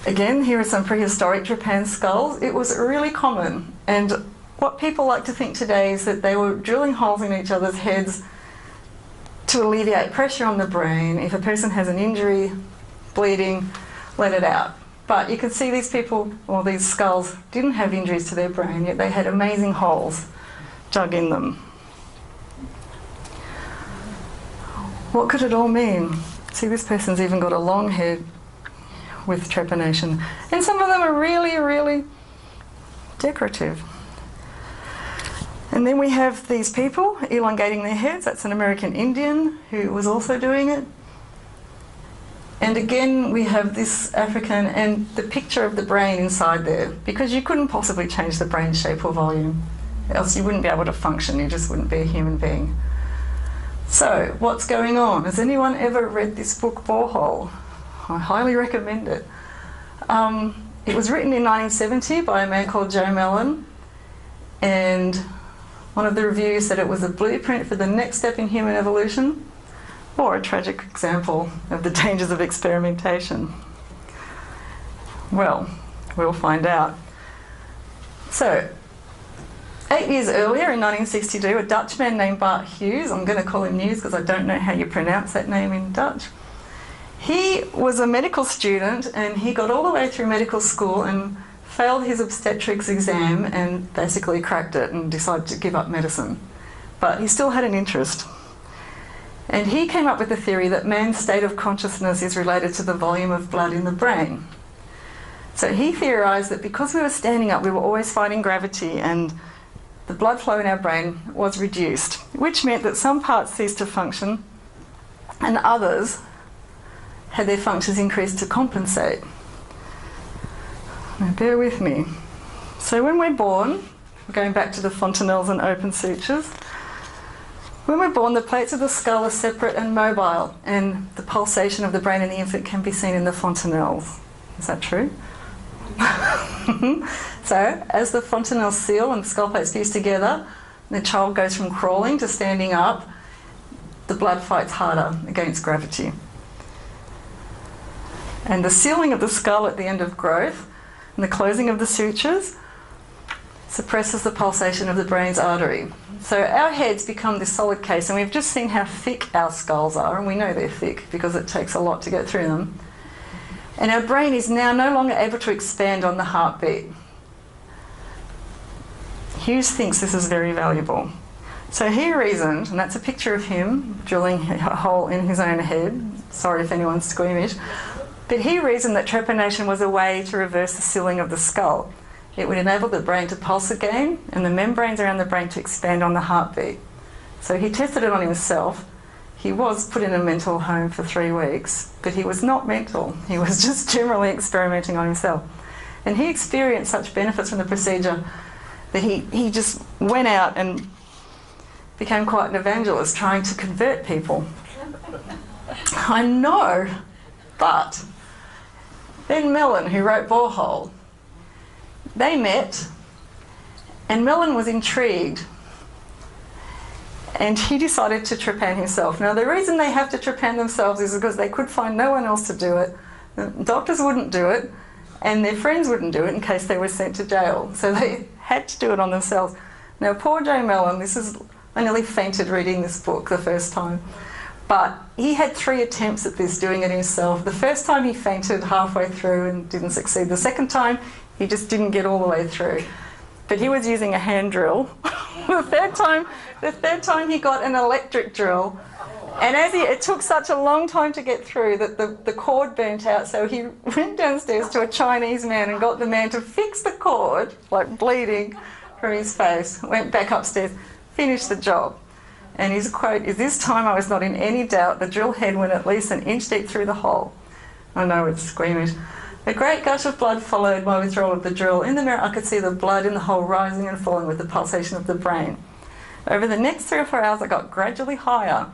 Again, here are some prehistoric trepan skulls. It was really common. And what people like to think today is that they were drilling holes in each other's heads to alleviate pressure on the brain. If a person has an injury, bleeding, let it out. But you can see these people, or these skulls, didn't have injuries to their brain, yet they had amazing holes dug in them. What could it all mean? See, this person's even got a long head with trepanation. And some of them are really, really decorative. And then we have these people elongating their heads. That's an American Indian who was also doing it. And again, we have this African and the picture of the brain inside there, because you couldn't possibly change the brain shape or volume, else you wouldn't be able to function, you just wouldn't be a human being. So, what's going on? Has anyone ever read this book, Borehole? I highly recommend it. It was written in 1970 by a man called Joe Mellon, and one of the reviews said it was a blueprint for the next step in human evolution, or a tragic example of the dangers of experimentation. Well, we'll find out. So, 8 years earlier, in 1962, a Dutchman named Bart Hughes, I'm going to call him Hughes because I don't know how you pronounce that name in Dutch. He was a medical student and he got all the way through medical school and failed his obstetrics exam and basically cracked it and decided to give up medicine. But he still had an interest. And he came up with the theory that man's state of consciousness is related to the volume of blood in the brain. So he theorised that because we were standing up, we were always fighting gravity and the blood flow in our brain was reduced, which meant that some parts ceased to function and others had their functions increased to compensate. Now bear with me. So when we're born, going back to the fontanelles and open sutures, when we're born, the plates of the skull are separate and mobile, and the pulsation of the brain in the infant can be seen in the fontanelles. Is that true? So, as the fontanelles seal and the skull plates fuse together, the child goes from crawling to standing up, the blood fights harder against gravity. And the sealing of the skull at the end of growth and the closing of the sutures suppresses the pulsation of the brain's artery. So our heads become this solid case, and we've just seen how thick our skulls are, and we know they're thick because it takes a lot to get through them. And our brain is now no longer able to expand on the heartbeat. Hughes thinks this is very valuable. So he reasoned, and that's a picture of him drilling a hole in his own head. Sorry if anyone's squeamish. But he reasoned that trepanation was a way to reverse the sealing of the skull. It would enable the brain to pulse again and the membranes around the brain to expand on the heartbeat. So he tested it on himself. He was put in a mental home for 3 weeks, but he was not mental. He was just generally experimenting on himself. And he experienced such benefits from the procedure that he just went out and became quite an evangelist trying to convert people. I know, but then Mellon, who wrote Borehole, they met, and Mellon was intrigued, and he decided to trepan himself. Now, the reason they have to trepan themselves is because they could find no one else to do it. The doctors wouldn't do it, and their friends wouldn't do it in case they were sent to jail. So they had to do it on themselves. Now, poor J. Mellon, I nearly fainted reading this book the first time. But he had 3 attempts at this, doing it himself. The first time he fainted halfway through and didn't succeed. The second time, he just didn't get all the way through. But he was using a hand drill. The third time he got an electric drill. And it took such a long time to get through that the cord burnt out, so he went downstairs to a Chinese man and got the man to fix the cord, like bleeding from his face, went back upstairs, finished the job. And his quote is, "This time I was not in any doubt. The drill head went at least an inch deep through the hole." I know, it's squeamish. A great gush of blood followed my withdrawal of the drill. In the mirror I could see the blood in the hole rising and falling with the pulsation of the brain. Over the next 3 or 4 hours I got gradually higher.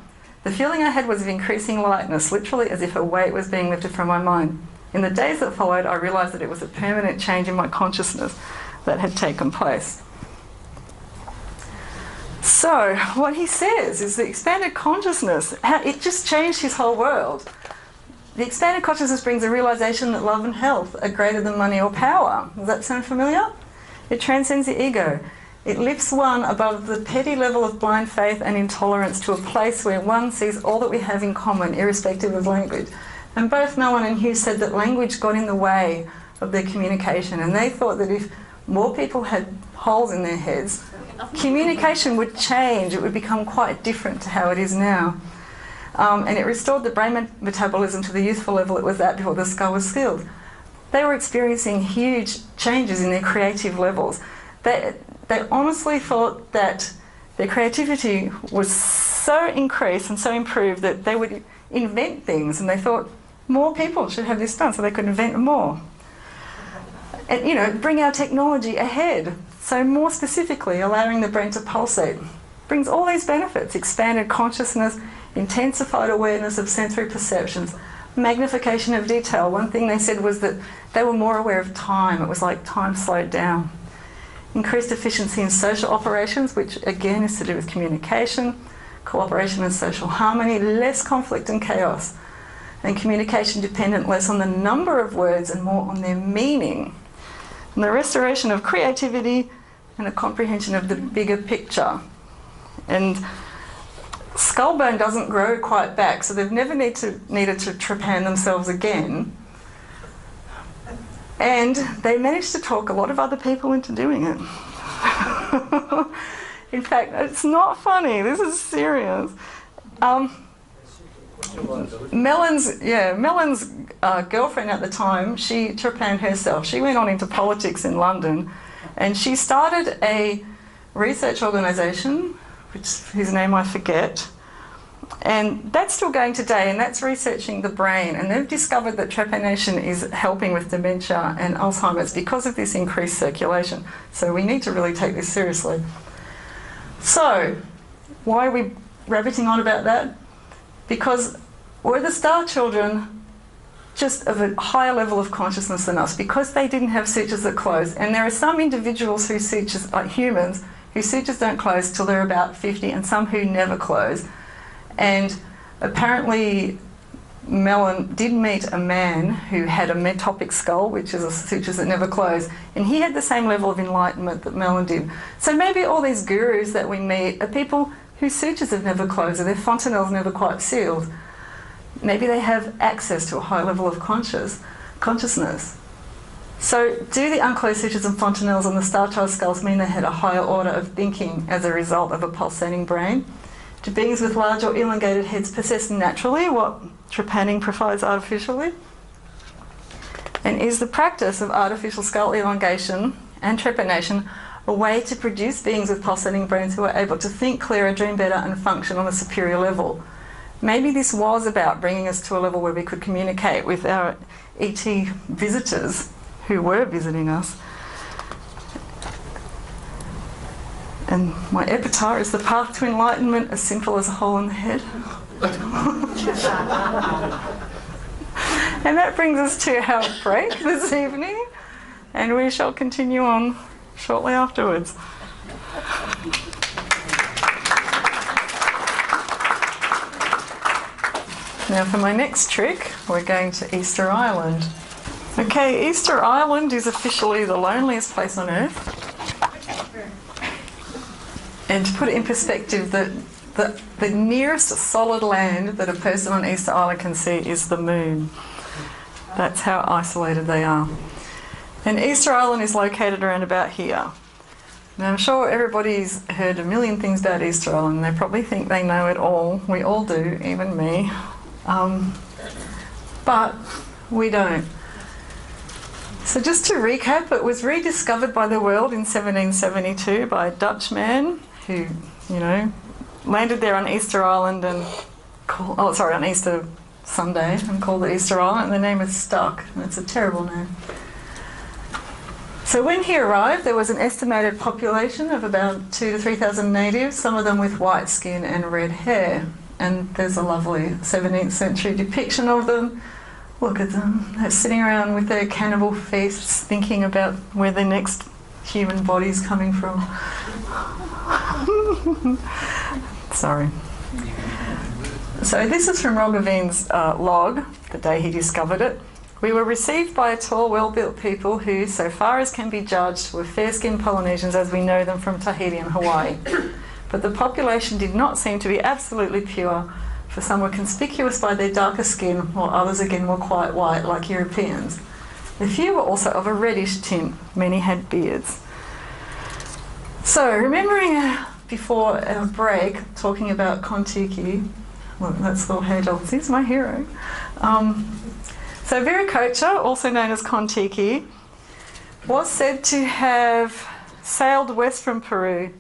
The feeling I had was of increasing lightness, literally as if a weight was being lifted from my mind. In the days that followed I realised that it was a permanent change in my consciousness that had taken place. So what he says is the expanded consciousness, it just changed his whole world. The expanded consciousness brings a realisation that love and health are greater than money or power. Does that sound familiar? It transcends the ego. It lifts one above the petty level of blind faith and intolerance to a place where one sees all that we have in common, irrespective of language. And both Mellon and Hughes said that language got in the way of their communication, and they thought that if more people had holes in their heads, communication would change. It would become quite different to how it is now. And it restored the brain metabolism to the youthful level it was at before the skull was skilled. They were experiencing huge changes in their creative levels. They honestly thought that their creativity was so increased and so improved that they would invent things, and they thought more people should have this done so they could invent more. And, you know, bring our technology ahead. So more specifically, allowing the brain to pulsate brings all these benefits: expanded consciousness, intensified awareness of sensory perceptions, magnification of detail. One thing they said was that they were more aware of time. It was like time slowed down. Increased efficiency in social operations, which again is to do with communication, cooperation and social harmony, less conflict and chaos, and communication dependent less on the number of words and more on their meaning. And the restoration of creativity and a comprehension of the bigger picture. And skull bone doesn't grow quite back, so they've never needed to trepan themselves again. And they managed to talk a lot of other people into doing it. In fact, it's not funny, this is serious. Mellon's girlfriend at the time, she trepanned herself. She went on into politics in London, and she started a research organisation, whose name I forget, and that's still going today, and that's researching the brain, and they've discovered that trepanation is helping with dementia and Alzheimer's because of this increased circulation. So we need to really take this seriously. So why are we rabbiting on about that? Because we're the star children, just of a higher level of consciousness than us, because they didn't have sutures that close. And there are some individuals whose sutures, like humans, whose sutures don't close till they're about 50, and some who never close. And apparently Mellon did meet a man who had a metopic skull, which is a sutures that never close, and he had the same level of enlightenment that Mellon did. So maybe all these gurus that we meet are people whose sutures have never closed, or their fontanelles never quite sealed. Maybe they have access to a high level of consciousness. So do the unclosed sutures and fontanelles on the star child skulls mean they had a higher order of thinking as a result of a pulsating brain? Do beings with large or elongated heads possess naturally what trepanning provides artificially? And is the practice of artificial skull elongation and trepanation a way to produce beings with pulsating brains who are able to think clearer, dream better and function on a superior level? Maybe this was about bringing us to a level where we could communicate with our ET visitors who were visiting us. And my epitaph is the path to enlightenment as simple as a hole in the head. And that brings us to our break this evening, and we shall continue on shortly afterwards. Now for my next trick, we're going to Easter Island. Okay, Easter Island is officially the loneliest place on Earth. And to put it in perspective, the nearest solid land that a person on Easter Island can see is the moon. That's how isolated they are. And Easter Island is located around about here. Now I'm sure everybody's heard a million things about Easter Island. They probably think they know it all. We all do, even me. But we don't. So just to recap, it was rediscovered by the world in 1772 by a Dutch man who, landed there on Easter Island and on Easter Sunday and called it Easter Island, and the name is stuck, and it's a terrible name. So when he arrived, there was an estimated population of about 2,000 to 3,000 natives, some of them with white skin and red hair. And there's a lovely 17th century depiction of them. Look at them. They're sitting around with their cannibal feasts, thinking about where their next human body's coming from. Sorry. So this is from Roggeveen's log, the day he discovered it. We were received by a tall, well-built people who, so far as can be judged, were fair-skinned Polynesians as we know them from Tahiti and Hawaii. But the population did not seem to be absolutely pure, for some were conspicuous by their darker skin, while others again were quite white, like Europeans. A few were also of a reddish tint. Many had beards. So, remembering before our break, talking about Kontiki, well, that's Thor Heyerdahl, he's my hero. So Viracocha, also known as Kontiki, was said to have sailed west from Peru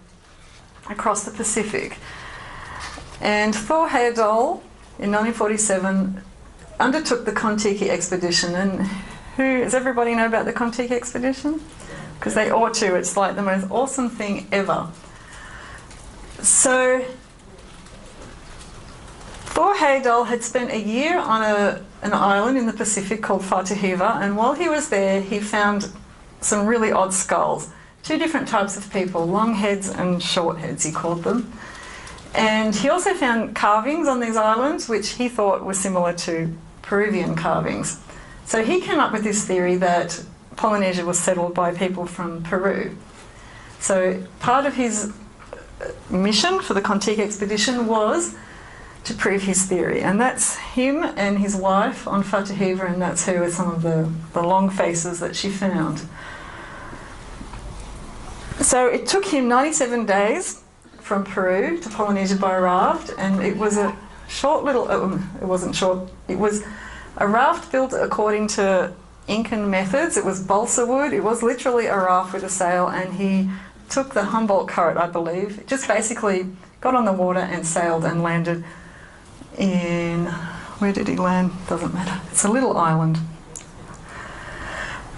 across the Pacific. And Thor Heyerdahl, in 1947, undertook the Kontiki expedition. And does everybody know about the Kontiki expedition? Because they ought to. It's like the most awesome thing ever. So Thor Heyerdahl had spent a year on an island in the Pacific called Fatuhiva, and while he was there, he found some really odd skulls. Two different types of people, long heads and short heads, he called them. And he also found carvings on these islands, which he thought were similar to Peruvian carvings. So he came up with this theory that Polynesia was settled by people from Peru. So part of his mission for the Kontiki expedition was to prove his theory. And that's him and his wife on Fatuhiva, and that's her with some of the long faces that she found. So it took him 97 days from Peru to Polynesia by raft, and it was a short little, it wasn't short, it was a raft built according to Incan methods. It was balsa wood, it was literally a raft with a sail, and he took the Humboldt current, I believe, just basically got on the water and sailed and landed in, where did he land? Doesn't matter, it's a little island.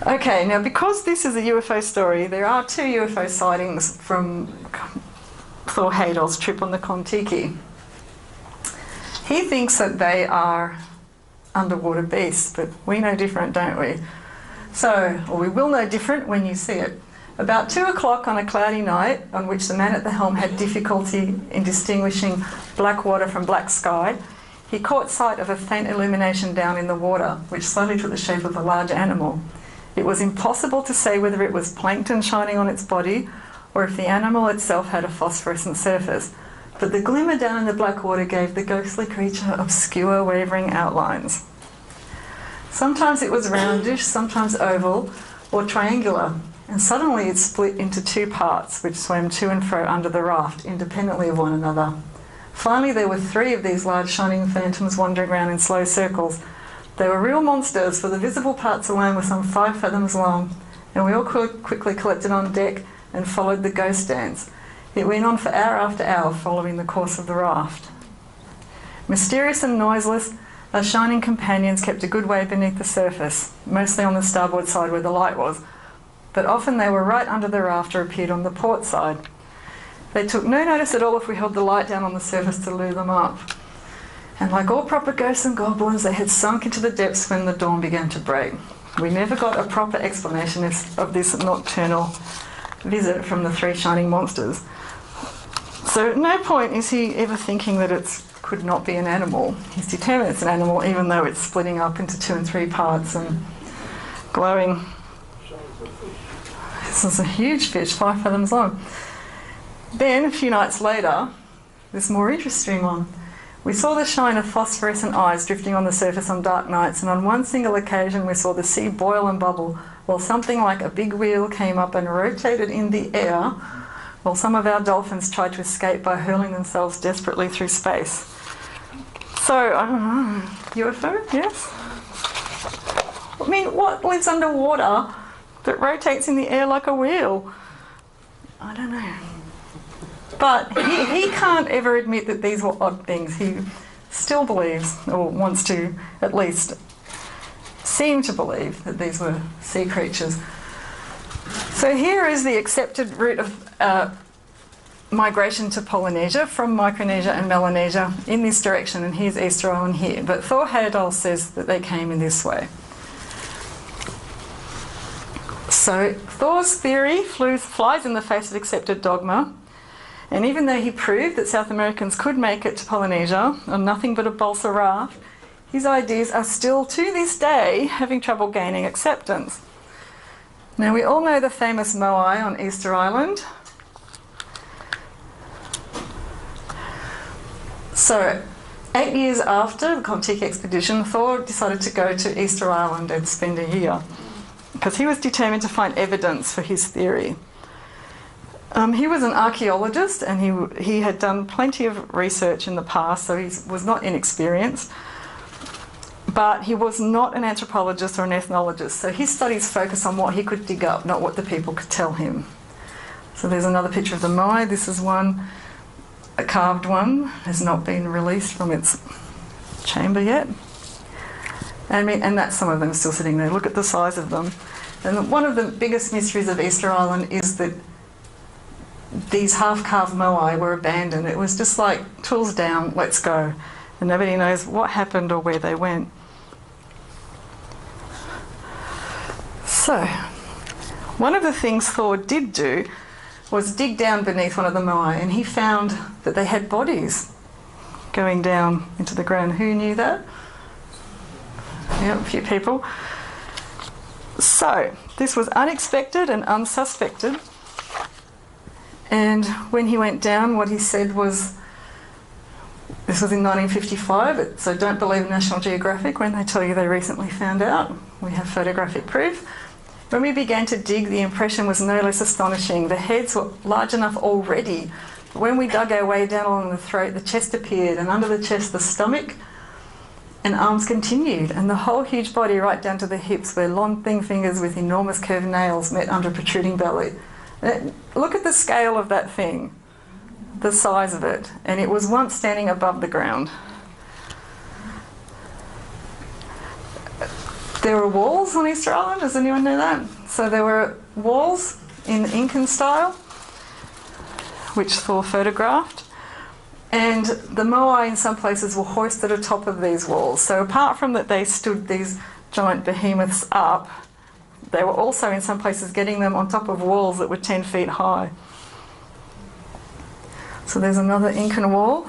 Okay, now because this is a UFO story, there are two UFO sightings from Thor Heyerdahl's trip on the Kontiki. He thinks that they are underwater beasts, but we know different, don't we? So, or we will know different when you see it. About 2 o'clock on a cloudy night, on which the man at the helm had difficulty in distinguishing black water from black sky, he caught sight of a faint illumination down in the water, which slowly took the shape of a large animal. It was impossible to say whether it was plankton shining on its body or if the animal itself had a phosphorescent surface, but the glimmer down in the black water gave the ghostly creature obscure, wavering outlines. Sometimes it was roundish, sometimes oval or triangular, and suddenly it split into two parts, which swam to and fro under the raft, independently of one another. Finally, there were 3 of these large shining phantoms wandering around in slow circles. They were real monsters, for the visible parts alone were some 5 fathoms long, and we all quickly collected on deck and followed the ghost dance. It went on for hour after hour, following the course of the raft. Mysterious and noiseless, our shining companions kept a good way beneath the surface, mostly on the starboard side where the light was, but often they were right under the raft or appeared on the port side. They took no notice at all if we held the light down on the surface to lure them up. And like all proper ghosts and goblins, they had sunk into the depths when the dawn began to break. We never got a proper explanation of this nocturnal visit from the three shining monsters. So at no point is he ever thinking that it could not be an animal. He's determined it's an animal, even though it's splitting up into 2 and 3 parts and glowing. This is a huge fish, 5 fathoms long. Then, a few nights later, this more interesting one. We saw the shine of phosphorescent eyes drifting on the surface on dark nights, and on one single occasion we saw the sea boil and bubble, while something like a big wheel came up and rotated in the air, while some of our dolphins tried to escape by hurling themselves desperately through space. So, I don't know, UFO, yes? I mean, what lives underwater that rotates in the air like a wheel? I don't know. But he can't ever admit that these were odd things. He still believes, or wants to at least seem to believe, that these were sea creatures. So here is the accepted route of migration to Polynesia from Micronesia and Melanesia in this direction, and here's Easter Island here. But Thor Heyerdahl says that they came in this way. So Thor's theory flies in the face of accepted dogma. And even though he proved that South Americans could make it to Polynesia on nothing but a balsa raft, his ideas are still, to this day, having trouble gaining acceptance. Now, we all know the famous moai on Easter Island. So, 8 years after the Kon-Tiki expedition, Thor decided to go to Easter Island and spend a year, because he was determined to find evidence for his theory. He was an archaeologist, and he had done plenty of research in the past, so he was not inexperienced. But he was not an anthropologist or an ethnologist, so his studies focus on what he could dig up, not what the people could tell him. So there's another picture of the moai. This is one, a carved one, has not been released from its chamber yet. And that's some of them still sitting there. Look at the size of them. And one of the biggest mysteries of Easter Island is that these half-carved moai were abandoned. It was just like, tools down, let's go. And nobody knows what happened or where they went. So, one of the things Thor did do was dig down beneath one of the moai, and he found that they had bodies going down into the ground. Who knew that? Yeah, a few people. So, this was unexpected and unsuspected. And when he went down, what he said was, this was in 1955, so don't believe National Geographic when they tell you they recently found out. We have photographic proof. When we began to dig, the impression was no less astonishing. The heads were large enough already. But when we dug our way down along the throat, the chest appeared, and under the chest, the stomach and arms continued, and the whole huge body right down to the hips, where long, thin fingers with enormous curved nails met under a protruding belly. Look at the scale of that thing, the size of it, and it was once standing above the ground. There were walls on Easter Island, does anyone know that? So there were walls in Incan style, which Thor photographed, and the moai in some places were hoisted atop of these walls. So apart from that they stood these giant behemoths up, they were also in some places getting them on top of walls that were 10 feet high. So there's another Incan wall.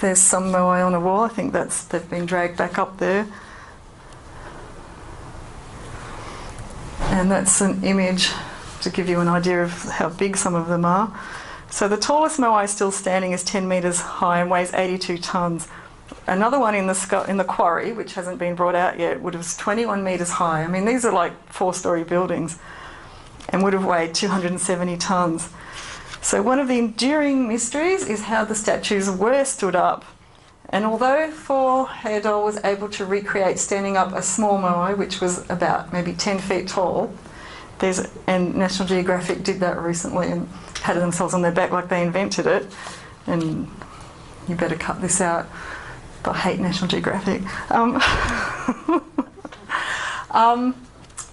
There's some moai on a wall. I think they've been dragged back up there. And that's an image to give you an idea of how big some of them are. So the tallest moai still standing is 10 metres high and weighs 82 tonnes. Another one in the quarry, which hasn't been brought out yet, would have 21 metres high. I mean, these are like 4-storey buildings, and would have weighed 270 tonnes. So one of the enduring mysteries is how the statues were stood up. And although Thor Heyerdahl was able to recreate standing up a small moai, which was about maybe 10 feet tall, and National Geographic did that recently and patted themselves on their back like they invented it, and you better cut this out. I hate National Geographic.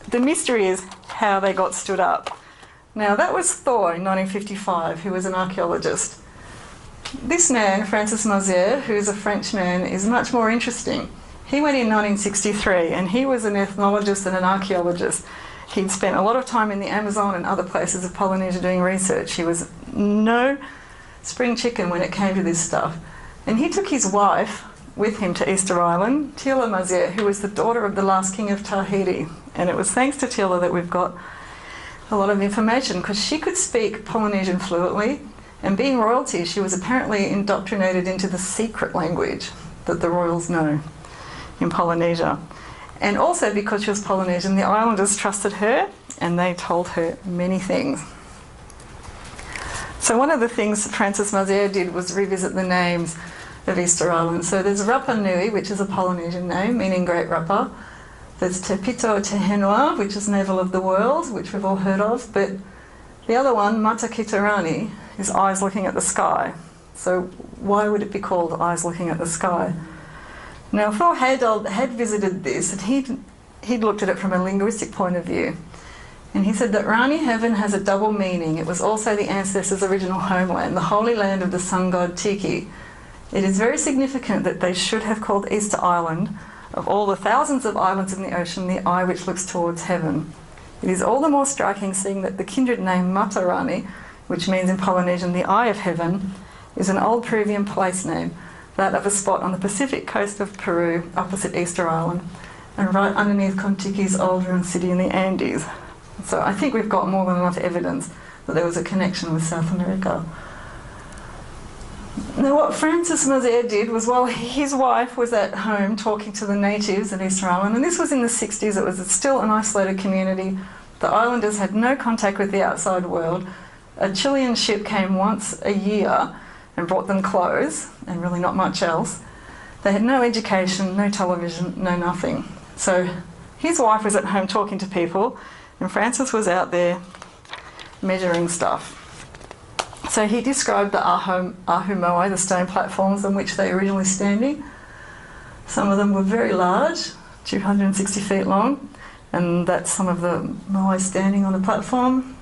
The mystery is how they got stood up. Now that was Thor in 1955, who was an archaeologist. This man, Francis Mazière, who's a Frenchman, is much more interesting. He went in 1963 and he was an ethnologist and an archaeologist. He'd spent a lot of time in the Amazon and other places of Polynesia doing research. He was no spring chicken when it came to this stuff. And he took his wife with him to Easter Island, Tila Mazière, who was the daughter of the last king of Tahiti. And it was thanks to Tila that we've got a lot of information, because she could speak Polynesian fluently, and being royalty, she was apparently indoctrinated into the secret language that the royals know in Polynesia. And also because she was Polynesian, the islanders trusted her and they told her many things. So one of the things Francis Mazière did was revisit the names of Easter Island. So there's Rapa Nui, which is a Polynesian name, meaning Great Rapa. There's Te Pito Te Henua, which is Navel of the World, which we've all heard of. But the other one, Mata Kitarani, is eyes looking at the sky. So why would it be called eyes looking at the sky? Now, Thor Heyerdahl had visited this, and he'd looked at it from a linguistic point of view. And he said that Rani heaven has a double meaning. It was also the ancestors' original homeland, the holy land of the sun god Tiki. It is very significant that they should have called Easter Island, of all the thousands of islands in the ocean, the eye which looks towards heaven. It is all the more striking seeing that the kindred name Matarani, which means in Polynesian the eye of heaven, is an old Peruvian place name, that of a spot on the Pacific coast of Peru opposite Easter Island and right underneath Kontiki's old ruined city in the Andes. So I think we've got more than enough evidence that there was a connection with South America. Now what Francis Mazière did was, while his wife was at home talking to the natives at Easter Island, and this was in the 60s, it was still an isolated community, the islanders had no contact with the outside world. A Chilean ship came once a year and brought them clothes and really not much else. They had no education, no television, no nothing. So his wife was at home talking to people and Francis was out there measuring stuff. So he described the ahu moai, the stone platforms on which they were originally standing. Some of them were very large, 260 feet long, and that's some of the moai standing on the platform.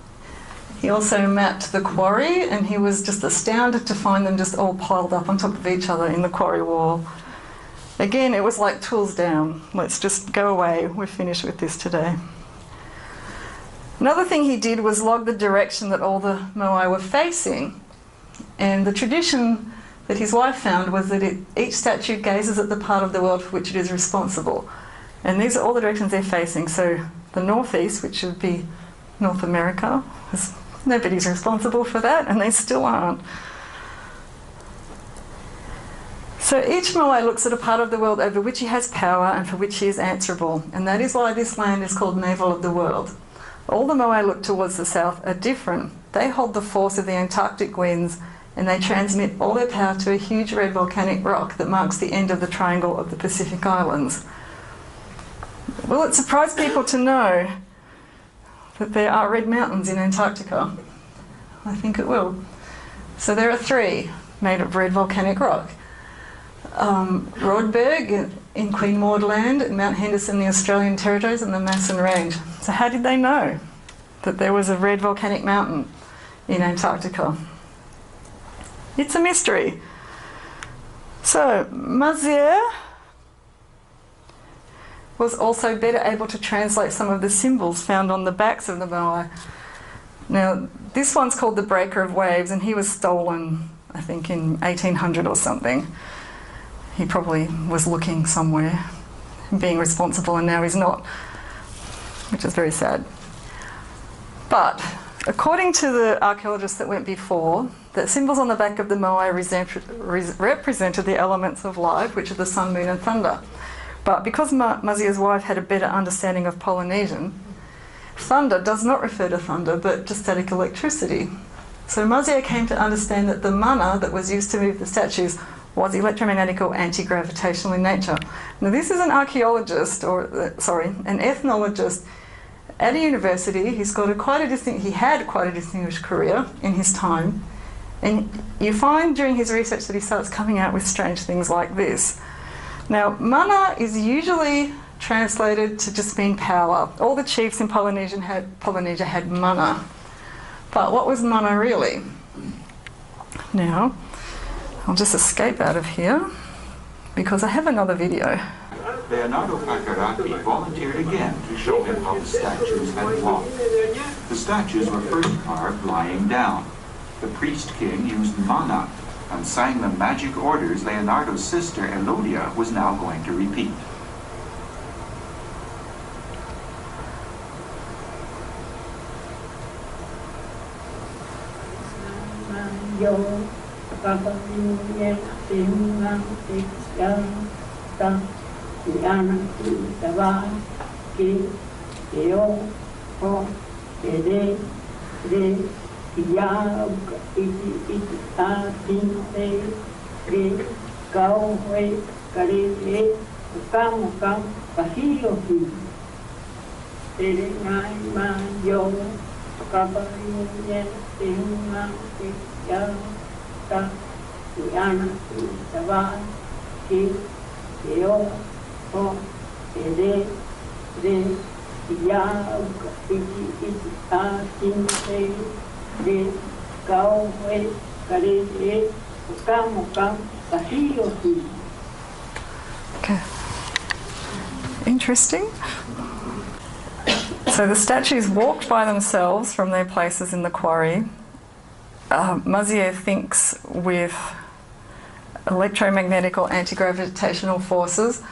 He also mapped the quarry, and he was just astounded to find them just all piled up on top of each other in the quarry wall. Again, it was like tools down. Let's just go away. We're finished with this today. Another thing he did was log the direction that all the moai were facing. And the tradition that his wife found was that each statue gazes at the part of the world for which it is responsible. And these are all the directions they're facing. So the northeast, which would be North America, nobody's responsible for that, and they still aren't. So each moai looks at a part of the world over which he has power and for which he is answerable, and that is why this land is called Navel of the World. All the moai look towards the south are different. They hold the force of the Antarctic winds, and they transmit all their power to a huge red volcanic rock that marks the end of the triangle of the Pacific Islands. Will it surprise people to know that there are red mountains in Antarctica? I think it will. So there are 3 made of red volcanic rock. Rodberg in Queen Maud Land, Mount Henderson, the Australian Territories, and the Masson Range. So how did they know that there was a red volcanic mountain in Antarctica? It's a mystery. So Mazière was also better able to translate some of the symbols found on the backs of the moai. Now, this one's called the Breaker of Waves, and he was stolen, I think, in 1800 or something. He probably was looking somewhere, being responsible, and now he's not, which is very sad. But according to the archaeologists that went before, the symbols on the back of the moai represented the elements of life, which are the sun, moon and thunder. But because Mazière's wife had a better understanding of Polynesian, thunder does not refer to thunder, but to static electricity. So Mazière came to understand that the mana that was used to move the statues was electromagnetic or anti-gravitational in nature. Now this is an archaeologist, an ethnologist at a university. He had quite a distinguished career in his time. And you find during his research that he starts coming out with strange things like this. Now, mana is usually translated to just mean power. All the chiefs in Polynesia had mana. But what was Mana really? Now, I'll just escape out of here because I have another video. Leonardo Pacaracci volunteered again to show him how the statues had walked. The statues were first carved lying down. The priest-king used mana and sang the magic orders Leonardo's sister Elodia was now going to repeat. Okay. Interesting. So the statues walked by themselves from their places in the quarry. Mazier thinks with electromagnetic or anti-gravitational forces,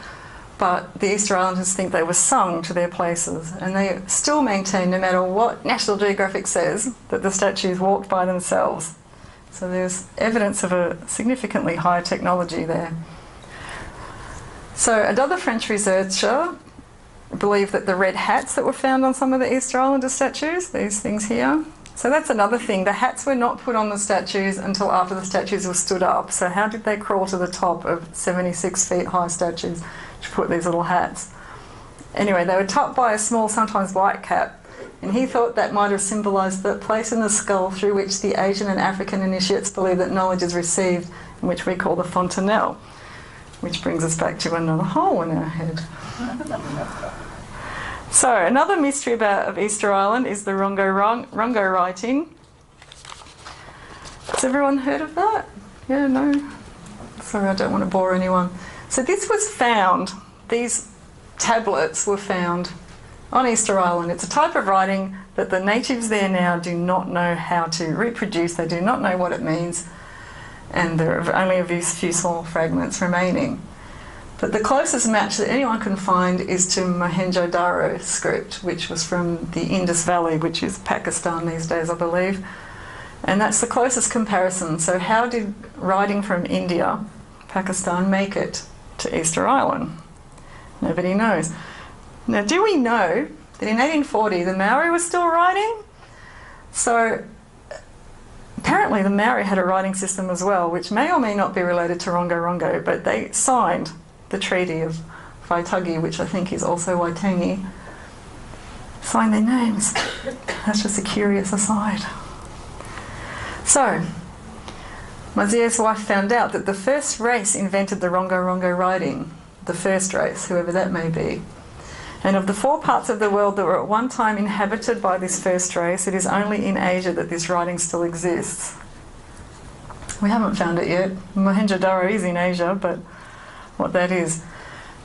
but the Easter Islanders think they were sung to their places, and they still maintain, no matter what National Geographic says, that the statues walked by themselves. So there's evidence of a significantly higher technology there. So another French researcher believed that the red hats that were found on some of the Easter Islander statues, these things here, so that's another thing. The hats were not put on the statues until after the statues were stood up. So how did they crawl to the top of 76 feet high statues to put these little hats? Anyway, they were topped by a small, sometimes white cap, and he thought that might have symbolised the place in the skull through which the Asian and African initiates believe that knowledge is received, in which we call the fontanelle, which brings us back to another hole in our head. So another mystery of Easter Island is the Rongo writing. Has everyone heard of that? Yeah, no? Sorry, I don't want to bore anyone. So this was found, these tablets were found on Easter Island. It's a type of writing that the natives there now do not know how to reproduce. They do not know what it means, and there are only a few small fragments remaining. But the closest match that anyone can find is to Mohenjo-Daro script, which was from the Indus Valley, which is Pakistan these days, I believe. And that's the closest comparison. So how did writing from India, Pakistan, make it to Easter Island? Nobody knows. Now, do we know that in 1840 the Maori was still writing? So apparently the Maori had a writing system as well, which may or may not be related to Rongo Rongo, but they signed the Treaty of Waitangi, which I think is also Waitangi, signed their names. That's just a curious aside. So, Mazier's wife found out that the first race invented the Rongo Rongo writing, the first race, whoever that may be. And of the 4 parts of the world that were at one time inhabited by this first race, it is only in Asia that this writing still exists. We haven't found it yet. Mohenjo-Daro is in Asia, but what that is.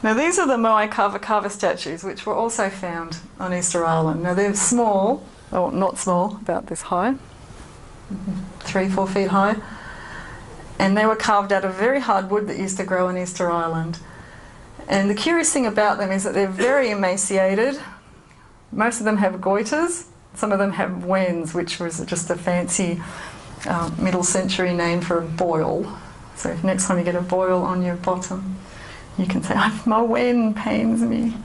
Now these are the Moai Kava Kava statues, which were also found on Easter Island. Now they're small, or not small, about this high, 3-4 feet high, and they were carved out of very hard wood that used to grow on Easter Island. And the curious thing about them is that they're very emaciated. Most of them have goiters, some of them have wens, which was just a fancy middle century name for a boil. So next time you get a boil on your bottom, you can say, my wen pains me.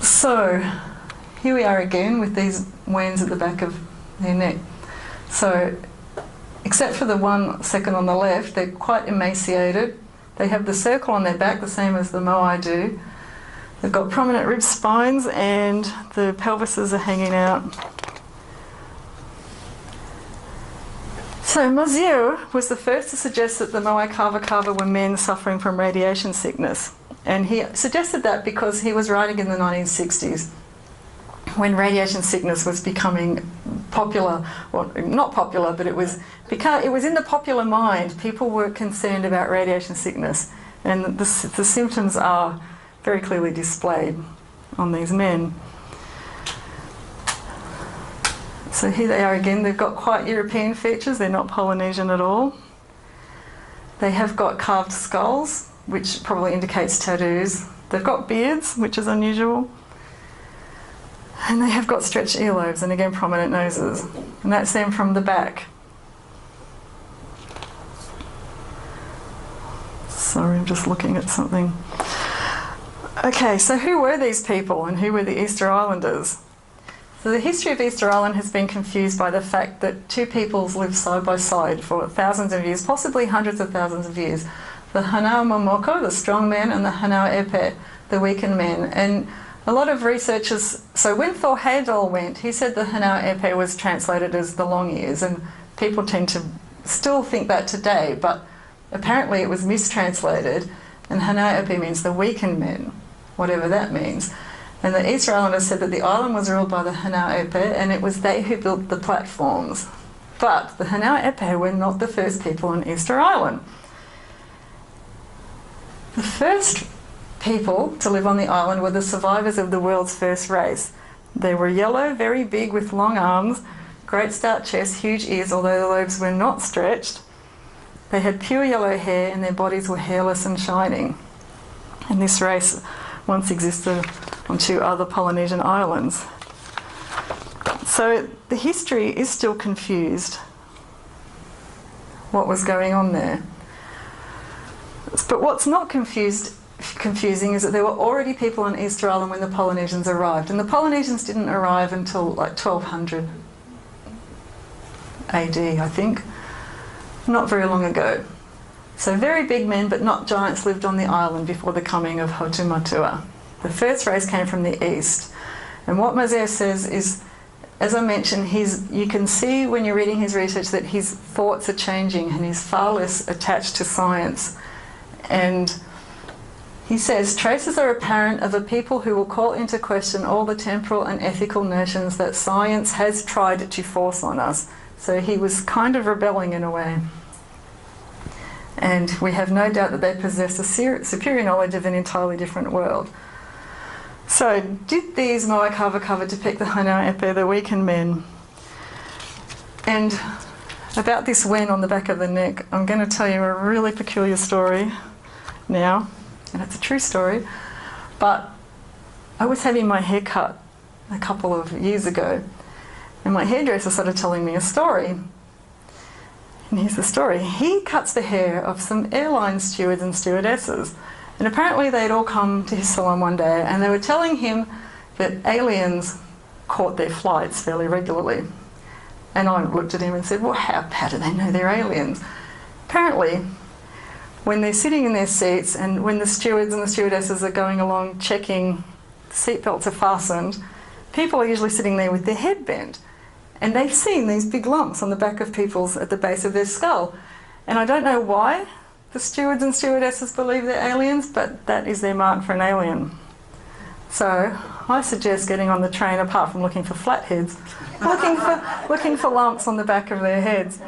So here we are again with these wens at the back of their neck. So except for the one second on the left, they're quite emaciated. They have the circle on their back, the same as the Moai do. They've got prominent rib spines and the pelvises are hanging out. So Mazier was the first to suggest that the Moai Kava Kava were men suffering from radiation sickness. And he suggested that because he was writing in the 1960s. when radiation sickness was becoming popular, well, not popular, but it was in the popular mind. People were concerned about radiation sickness, and the symptoms are very clearly displayed on these men. So here they are again. They've got quite European features. They're not Polynesian at all. They have got carved skulls, which probably indicates tattoos. They've got beards, which is unusual. And they have got stretched earlobes and again prominent noses. And that's them from the back. Sorry, I'm just looking at something. Okay, so who were these people and who were the Easter Islanders? So the history of Easter Island has been confused by the fact that two peoples lived side by side for thousands of years, possibly hundreds of thousands of years. The Hanau Momoko, the strong men, and the Hanau Epe, the weakened men. And a lot of researchers, so when Thor Heyerdahl went, he said the Hanau Epe was translated as the long ears, and people tend to still think that today, but apparently it was mistranslated, and Hanau Epe means the weakened men, whatever that means. And the Easter Islanders said that the island was ruled by the Hanau Epe, and it was they who built the platforms. But the Hanau Epe were not the first people on Easter Island. The first people to live on the island were the survivors of the world's first race. They were yellow, very big, with long arms, great stout chests, huge ears, although the lobes were not stretched. They had pure yellow hair, and their bodies were hairless and shining. And this race once existed on two other Polynesian islands. So the history is still confused what was going on there. But what's not confusing is that there were already people on Easter Island when the Polynesians arrived, and the Polynesians didn't arrive until like 1200 AD, I think, not very long ago. So very big men, but not giants, lived on the island before the coming of Hotumatua. The first race came from the east, and what Mazeo says is, as I mentioned, you can see when you're reading his research that his thoughts are changing and he's far less attached to science. And he says, traces are apparent of a people who will call into question all the temporal and ethical notions that science has tried to force on us. So he was kind of rebelling in a way. And we have no doubt that they possessed a superior knowledge of an entirely different world. So, did these Moai Kava depict the Hanau Epe, the weakened men? And about this wen on the back of the neck, I'm going to tell you a really peculiar story now, and it's a true story. But I was having my hair cut a couple of years ago, and my hairdresser started telling me a story. And here's the story. He cuts the hair of some airline stewards and stewardesses. And apparently they'd all come to his salon one day and they were telling him that aliens caught their flights fairly regularly. And I looked at him and said, well, how do they know they're aliens? Apparently, when they're sitting in their seats and when the stewards and the stewardesses are going along checking seatbelts are fastened, people are usually sitting there with their head bent. And they've seen these big lumps on the back of people's, at the base of their skull. And I don't know why the stewards and stewardesses believe they're aliens, but that is their mark for an alien. So I suggest getting on the train, apart from looking for flatheads, looking for lumps on the back of their heads.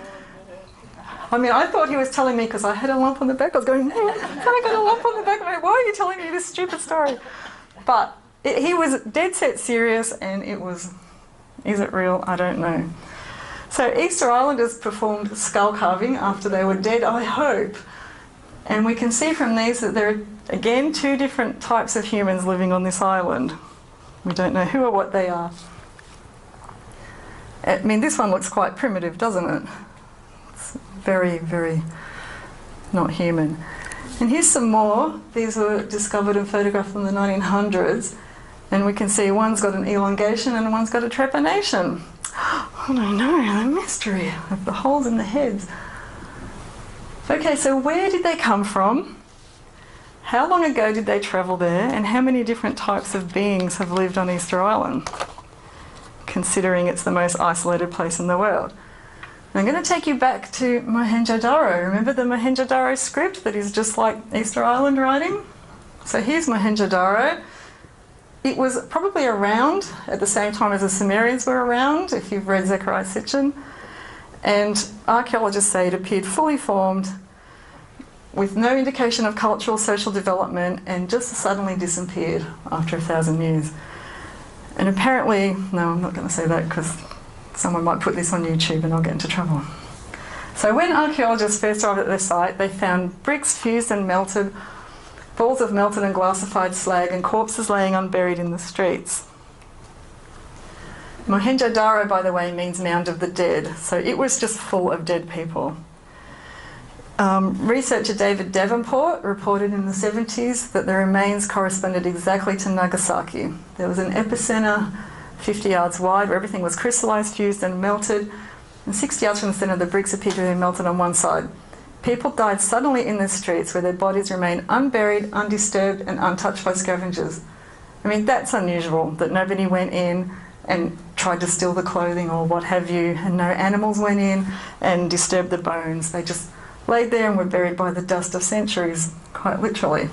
I mean, I thought he was telling me because I had a lump on the back. I was going, I got a lump on the back of my head. Why are you telling me this stupid story? But he was dead set serious, and it was, is it real? I don't know. So Easter Islanders performed skull carving after they were dead, I hope. And we can see from these that there are, again, two different types of humans living on this island. We don't know who or what they are. I mean, this one looks quite primitive, doesn't it? It's very, very not human. And here's some more. These were discovered and photographed in the 1900s. And we can see one's got an elongation and one's got a trepanation. I don't know, the mystery of the holes in the heads. Okay, so where did they come from? How long ago did they travel there? And how many different types of beings have lived on Easter Island, considering it's the most isolated place in the world? And I'm going to take you back to Mohenjo-Daro. Remember the Mohenjo-Daro script that is just like Easter Island writing? So here's Mohenjo-Daro. it was probably around at the same time as the Sumerians were around, if you've read Zecharia Sitchin. And archaeologists say it appeared fully formed, with no indication of cultural social development, and just suddenly disappeared after 1,000 years. And apparently, no, I'm not going to say that because someone might put this on YouTube and I'll get into trouble. So when archaeologists first arrived at their site, they found bricks fused and melted, balls of melted and glassified slag, and corpses laying unburied in the streets. Mohenjo-daro, by the way, means mound of the dead, so it was just full of dead people. Researcher David Davenport reported in the 70s that the remains corresponded exactly to Nagasaki. There was an epicenter 50 yards wide where everything was crystallised, fused and melted, and 60 yards from the centre the bricks appeared to be melted on one side. People died suddenly in the streets where their bodies remained unburied, undisturbed and untouched by scavengers. I mean, that's unusual, that nobody went in and tried to steal the clothing or what have you, and no animals went in and disturbed the bones. They just laid there and were buried by the dust of centuries, quite literally.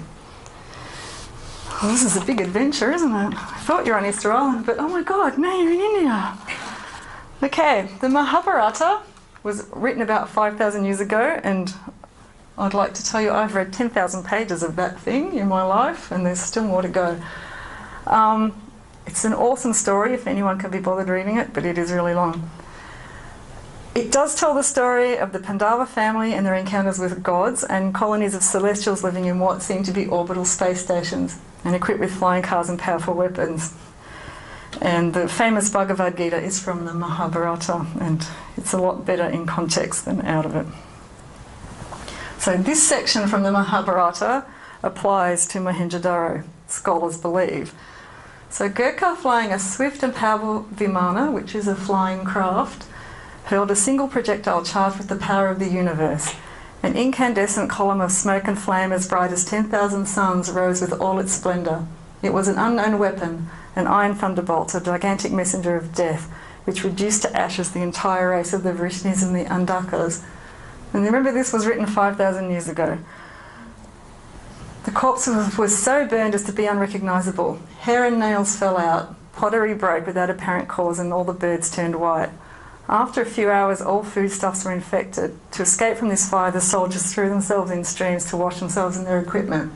Well, this is a big adventure, isn't it? I thought you were on Easter Island, but oh my God, now you're in India. Okay, the Mahabharata was written about 5,000 years ago, and I'd like to tell you I've read 10,000 pages of that thing in my life, and there's still more to go. It's an awesome story if anyone can be bothered reading it, but it is really long. It does tell the story of the Pandava family and their encounters with gods and colonies of celestials living in what seem to be orbital space stations and equipped with flying cars and powerful weapons. And the famous Bhagavad Gita is from the Mahabharata, and it's a lot better in context than out of it. So this section from the Mahabharata applies to Mohenjo-daro, scholars believe. So Gurkha, flying a swift and powerful vimana, which is a flying craft, hurled a single projectile charged with the power of the universe. An incandescent column of smoke and flame as bright as 10,000 suns rose with all its splendour. It was an unknown weapon, an iron thunderbolt, a gigantic messenger of death, which reduced to ashes the entire race of the Vrishnis and the Andakas. And remember, this was written 5,000 years ago. The corpse was so burned as to be unrecognisable. Hair and nails fell out, pottery broke without apparent cause, and all the birds turned white. After a few hours, all foodstuffs were infected. To escape from this fire, the soldiers threw themselves in streams to wash themselves in their equipment.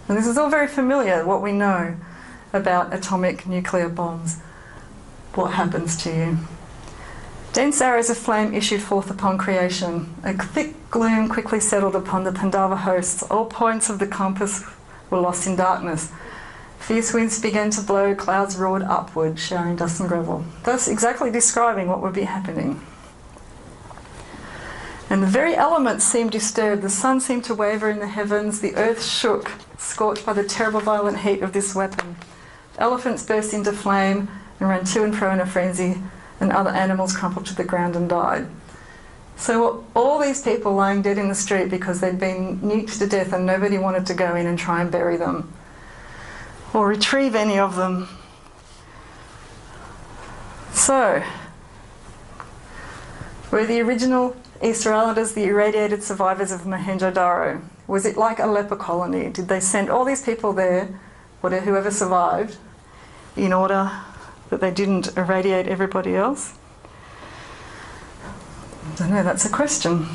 And this is all very familiar, what we know about atomic nuclear bombs. What happens to you? Dense arrows of flame issued forth upon creation. A thick gloom quickly settled upon the Pandava hosts. All points of the compass were lost in darkness. Fierce winds began to blow, clouds roared upward, showering dust and gravel, thus exactly describing what would be happening. And the very elements seemed disturbed. The sun seemed to waver in the heavens. The earth shook, scorched by the terrible violent heat of this weapon. Elephants burst into flame and ran to and fro in a frenzy, and other animals crumpled to the ground and died. So all these people lying dead in the street because they'd been nuked to death and nobody wanted to go in and try and bury them or retrieve any of them. So, were the original Easter Islanders the irradiated survivors of Mohenjo-daro? Was it like a leper colony? Did they send all these people there, whoever survived, in order that they didn't irradiate everybody else? I don't know, that's a question.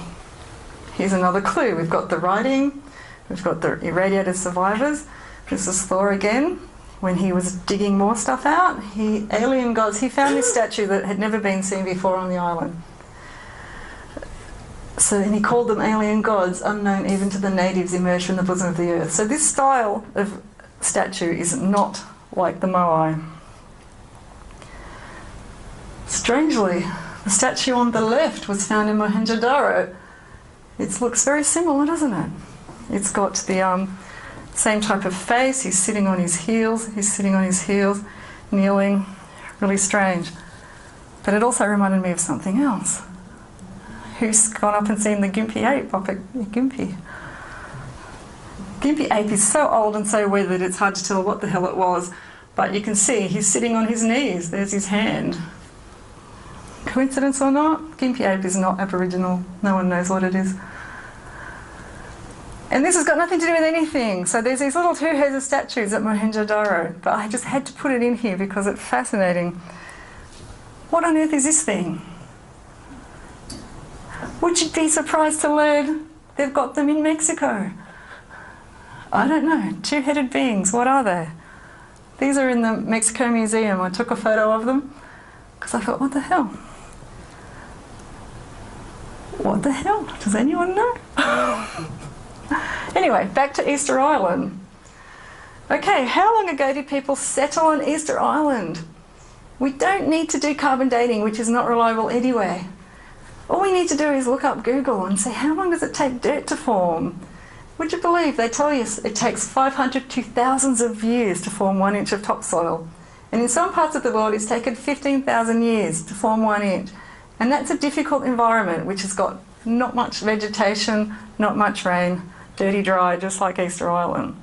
Here's another clue. We've got the writing, we've got the irradiated survivors. This is Thor again. When he was digging more stuff out, alien gods, he found this statue that had never been seen before on the island. So, and he called them alien gods, unknown even to the natives emerged from the bosom of the earth. So this style of statue is not like the Moai. Strangely, the statue on the left was found in Mohenjo-daro. It looks very similar, doesn't it? It's got the same type of face. He's sitting on his heels. Kneeling. Really strange. But it also reminded me of something else. Who's gone up and seen the Gympie ape up at Gympie? Gympie ape is so old and so weathered it's hard to tell what the hell it was. But you can see he's sitting on his knees. There's his hand. Coincidence or not? Gympie ape is not Aboriginal. No one knows what it is. And this has got nothing to do with anything. So there's these little two-headed statues at Mohenjo-Daro, but I just had to put it in here because it's fascinating. What on earth is this thing? Would you be surprised to learn they've got them in Mexico? I don't know. Two-headed beings, what are they? These are in the Mexico Museum. I took a photo of them because I thought, what the hell? What the hell? Does anyone know? Anyway, back to Easter Island. Okay, how long ago did people settle on Easter Island? We don't need to do carbon dating, which is not reliable anyway. All we need to do is look up Google and say, how long does it take dirt to form? Would you believe they tell you it takes 500 to thousands of years to form 1 inch of topsoil? And in some parts of the world it's taken 15,000 years to form 1 inch. And that's a difficult environment which has got not much vegetation, not much rain, dirty dry, just like Easter Island.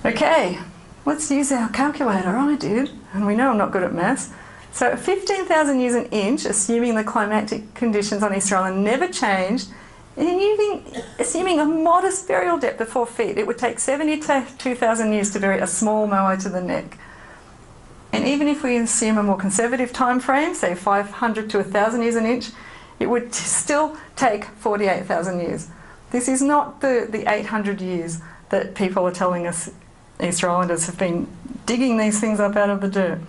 Okay, let's use our calculator. I did, and we know I'm not good at maths. So 15,000 years an inch, assuming the climatic conditions on Easter Island never changed, and assuming a modest burial depth of 4 feet, it would take 72,000 years to bury a small moa to the neck. And even if we assume a more conservative time frame, say 500 to 1,000 years an inch, it would still take 48,000 years. This is not the 800 years that people are telling us Easter Islanders have been digging these things up out of the dirt.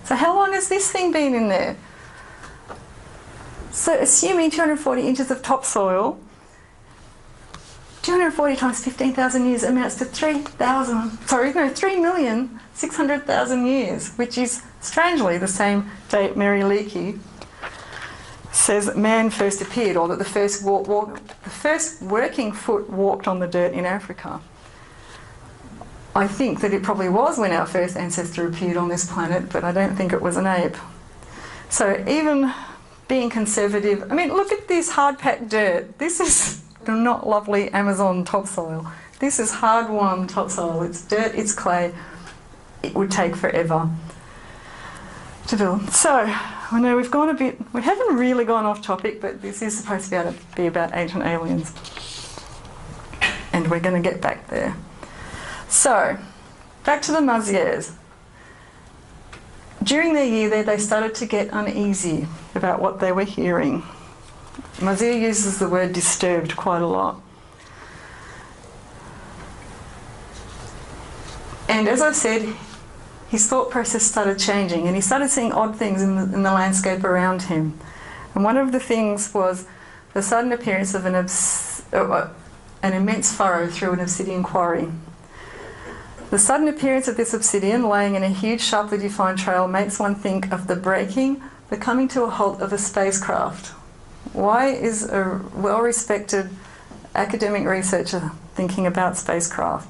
So how long has this thing been in there? So assuming 240 inches of topsoil, 240 times 15,000 years amounts to 3,600,000 years, which is strangely the same date Mary Leakey says man first appeared, or that the first working foot walked on the dirt in Africa. I think that it probably was when our first ancestor appeared on this planet, but I don't think it was an ape. So even being conservative, I mean, look at this hard-packed dirt. This is not lovely Amazon topsoil. This is hard-won topsoil. It's dirt, it's clay. It would take forever to build. So, I know we've gone a bit, we haven't really gone off topic, but this is supposed to be about ancient aliens. And we're going to get back there. So, back to the Mycenae. During their year there, they started to get uneasy about what they were hearing. Mycenae uses the word disturbed quite a lot. And as I've said, his thought process started changing and he started seeing odd things in the landscape around him. And one of the things was the sudden appearance of an immense furrow through an obsidian quarry. The sudden appearance of this obsidian laying in a huge sharply defined trail makes one think of the coming to a halt of a spacecraft. Why is a well-respected academic researcher thinking about spacecraft?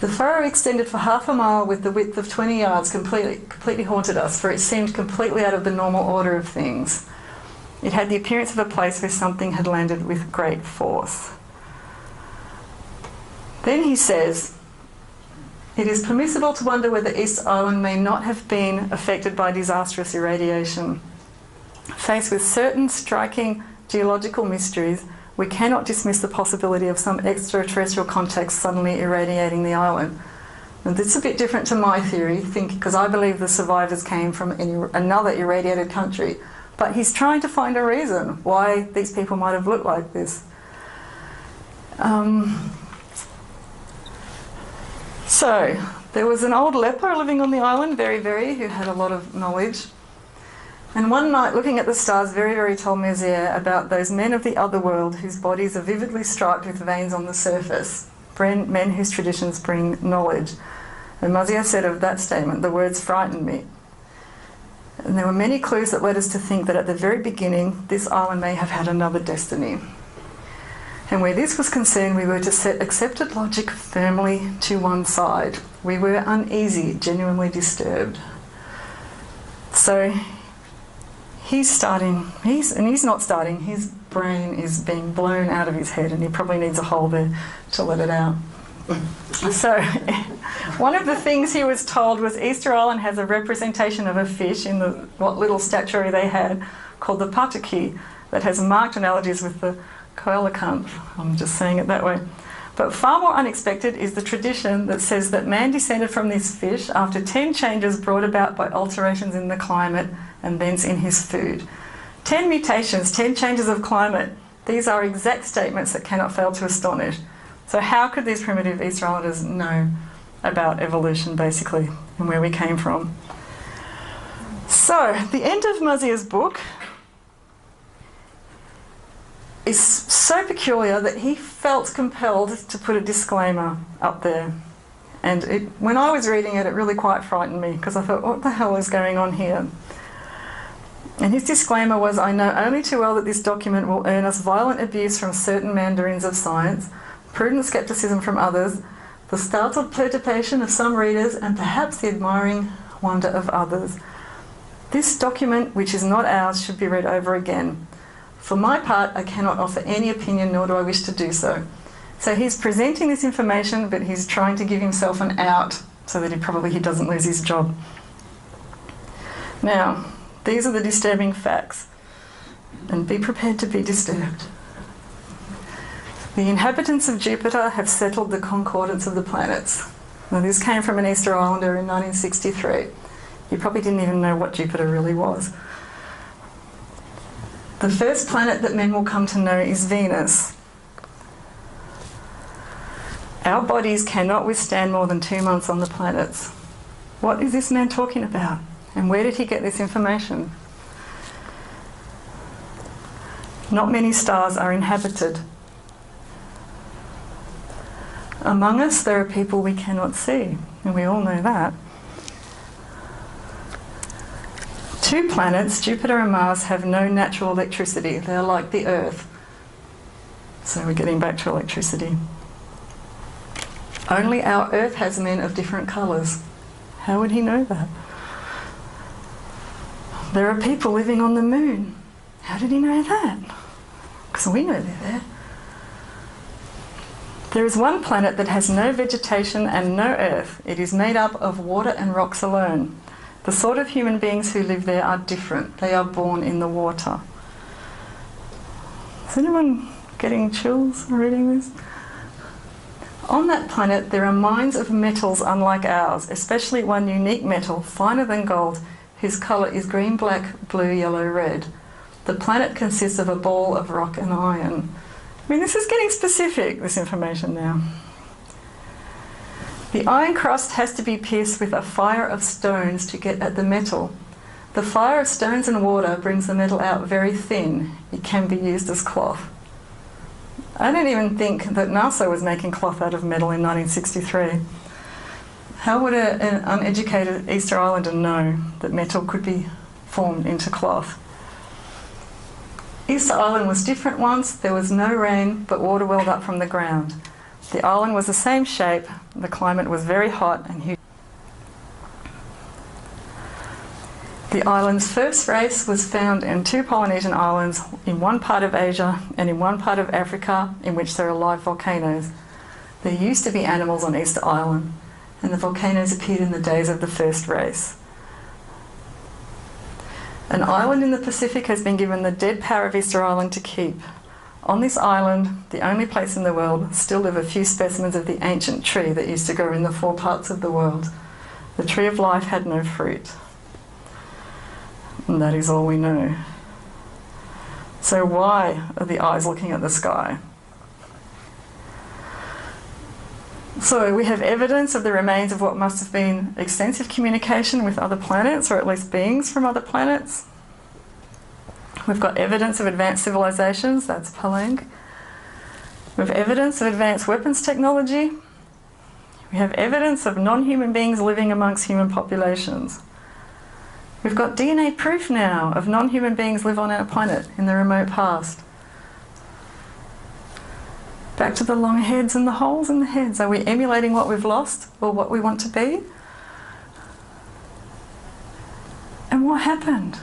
The furrow extended for half a mile with the width of 20 yards completely haunted us, for it seemed completely out of the normal order of things. It had the appearance of a place where something had landed with great force. Then he says, it is permissible to wonder whether Easter Island may not have been affected by disastrous irradiation. Faced with certain striking geological mysteries, we cannot dismiss the possibility of some extraterrestrial contact suddenly irradiating the island. And this is a bit different to my theory, because I believe the survivors came from another irradiated country. But he's trying to find a reason why these people might have looked like this. So, there was an old leper living on the island, who had a lot of knowledge. And one night, looking at the stars, told Mycenae about those men of the other world whose bodies are vividly striped with veins on the surface, men whose traditions bring knowledge. And Mycenae said of that statement, the words frightened me. And there were many clues that led us to think that at the very beginning, this island may have had another destiny. And where this was concerned, we were to set accepted logic firmly to one side. We were uneasy, genuinely disturbed. So he's not starting, his brain is being blown out of his head and he probably needs a hole there to let it out. So one of the things he was told was Easter Island has a representation of a fish in what little statuary they had called the pataki that has marked analogies with the coelacanth, I'm just saying it that way. But far more unexpected is the tradition that says that man descended from this fish after 10 changes brought about by alterations in the climate and thence in his food. 10 mutations, 10 changes of climate. These are exact statements that cannot fail to astonish. So how could these primitive Easter Islanders know about evolution, basically, and where we came from? So, the end of Mazia's book is so peculiar that he felt compelled to put a disclaimer up there. And when I was reading it, it really quite frightened me, because I thought, what the hell is going on here? And his disclaimer was, I know only too well that this document will earn us violent abuse from certain mandarins of science, prudent scepticism from others, the startled perturbation of some readers, and perhaps the admiring wonder of others. This document, which is not ours, should be read over again. For my part, I cannot offer any opinion, nor do I wish to do so. So he's presenting this information, but he's trying to give himself an out so that he doesn't lose his job. Now, these are the disturbing facts, and be prepared to be disturbed. The inhabitants of Jupiter have settled the concordance of the planets. Now, this came from an Easter Islander in 1963. He probably didn't even know what Jupiter really was. The first planet that men will come to know is Venus. Our bodies cannot withstand more than 2 months on the planets. What is this man talking about? And where did he get this information? Not many stars are inhabited. Among us, there are people we cannot see, and we all know that. 2 planets, Jupiter and Mars, have no natural electricity. They're like the Earth. So we're getting back to electricity. Only our Earth has men of different colours. How would he know that? There are people living on the moon. How did he know that? Because we know they're there. There is one planet that has no vegetation and no earth. It is made up of water and rocks alone. The sort of human beings who live there are different. They are born in the water. Is anyone getting chills reading this? On that planet, there are mines of metals unlike ours, especially one unique metal, finer than gold, whose colour is green, black, blue, yellow, red. The planet consists of a ball of rock and iron. I mean, this is getting specific, this information now. The iron crust has to be pierced with a fire of stones to get at the metal. The fire of stones and water brings the metal out very thin. It can be used as cloth. I don't even think that NASA was making cloth out of metal in 1963. How would an uneducated Easter Islander know that metal could be formed into cloth? Easter Island was different once. There was no rain, but water welled up from the ground. The island was the same shape. The climate was very hot and humid. The island's first race was found in 2 Polynesian islands, in one part of Asia and in one part of Africa, in which there are live volcanoes. There used to be animals on Easter Island, and the volcanoes appeared in the days of the first race. An island in the Pacific has been given the dead power of Easter Island to keep. On this island, the only place in the world, still live a few specimens of the ancient tree that used to grow in the 4 parts of the world. The tree of life had no fruit. And that is all we know. So why are the eyes looking at the sky? So we have evidence of the remains of what must have been extensive communication with other planets, or at least beings from other planets. We've got evidence of advanced civilizations, that's Palang. We have evidence of advanced weapons technology. We have evidence of non-human beings living amongst human populations. We've got DNA proof now of non-human beings live on our planet in the remote past. Back to the long heads and the holes in the heads. Are we emulating what we've lost or what we want to be? And what happened?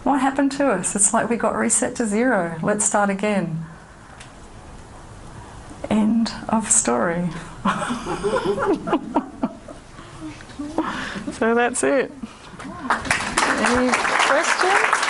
What happened to us? It's like we got reset to 0. Let's start again. End of story. So that's it. Any questions?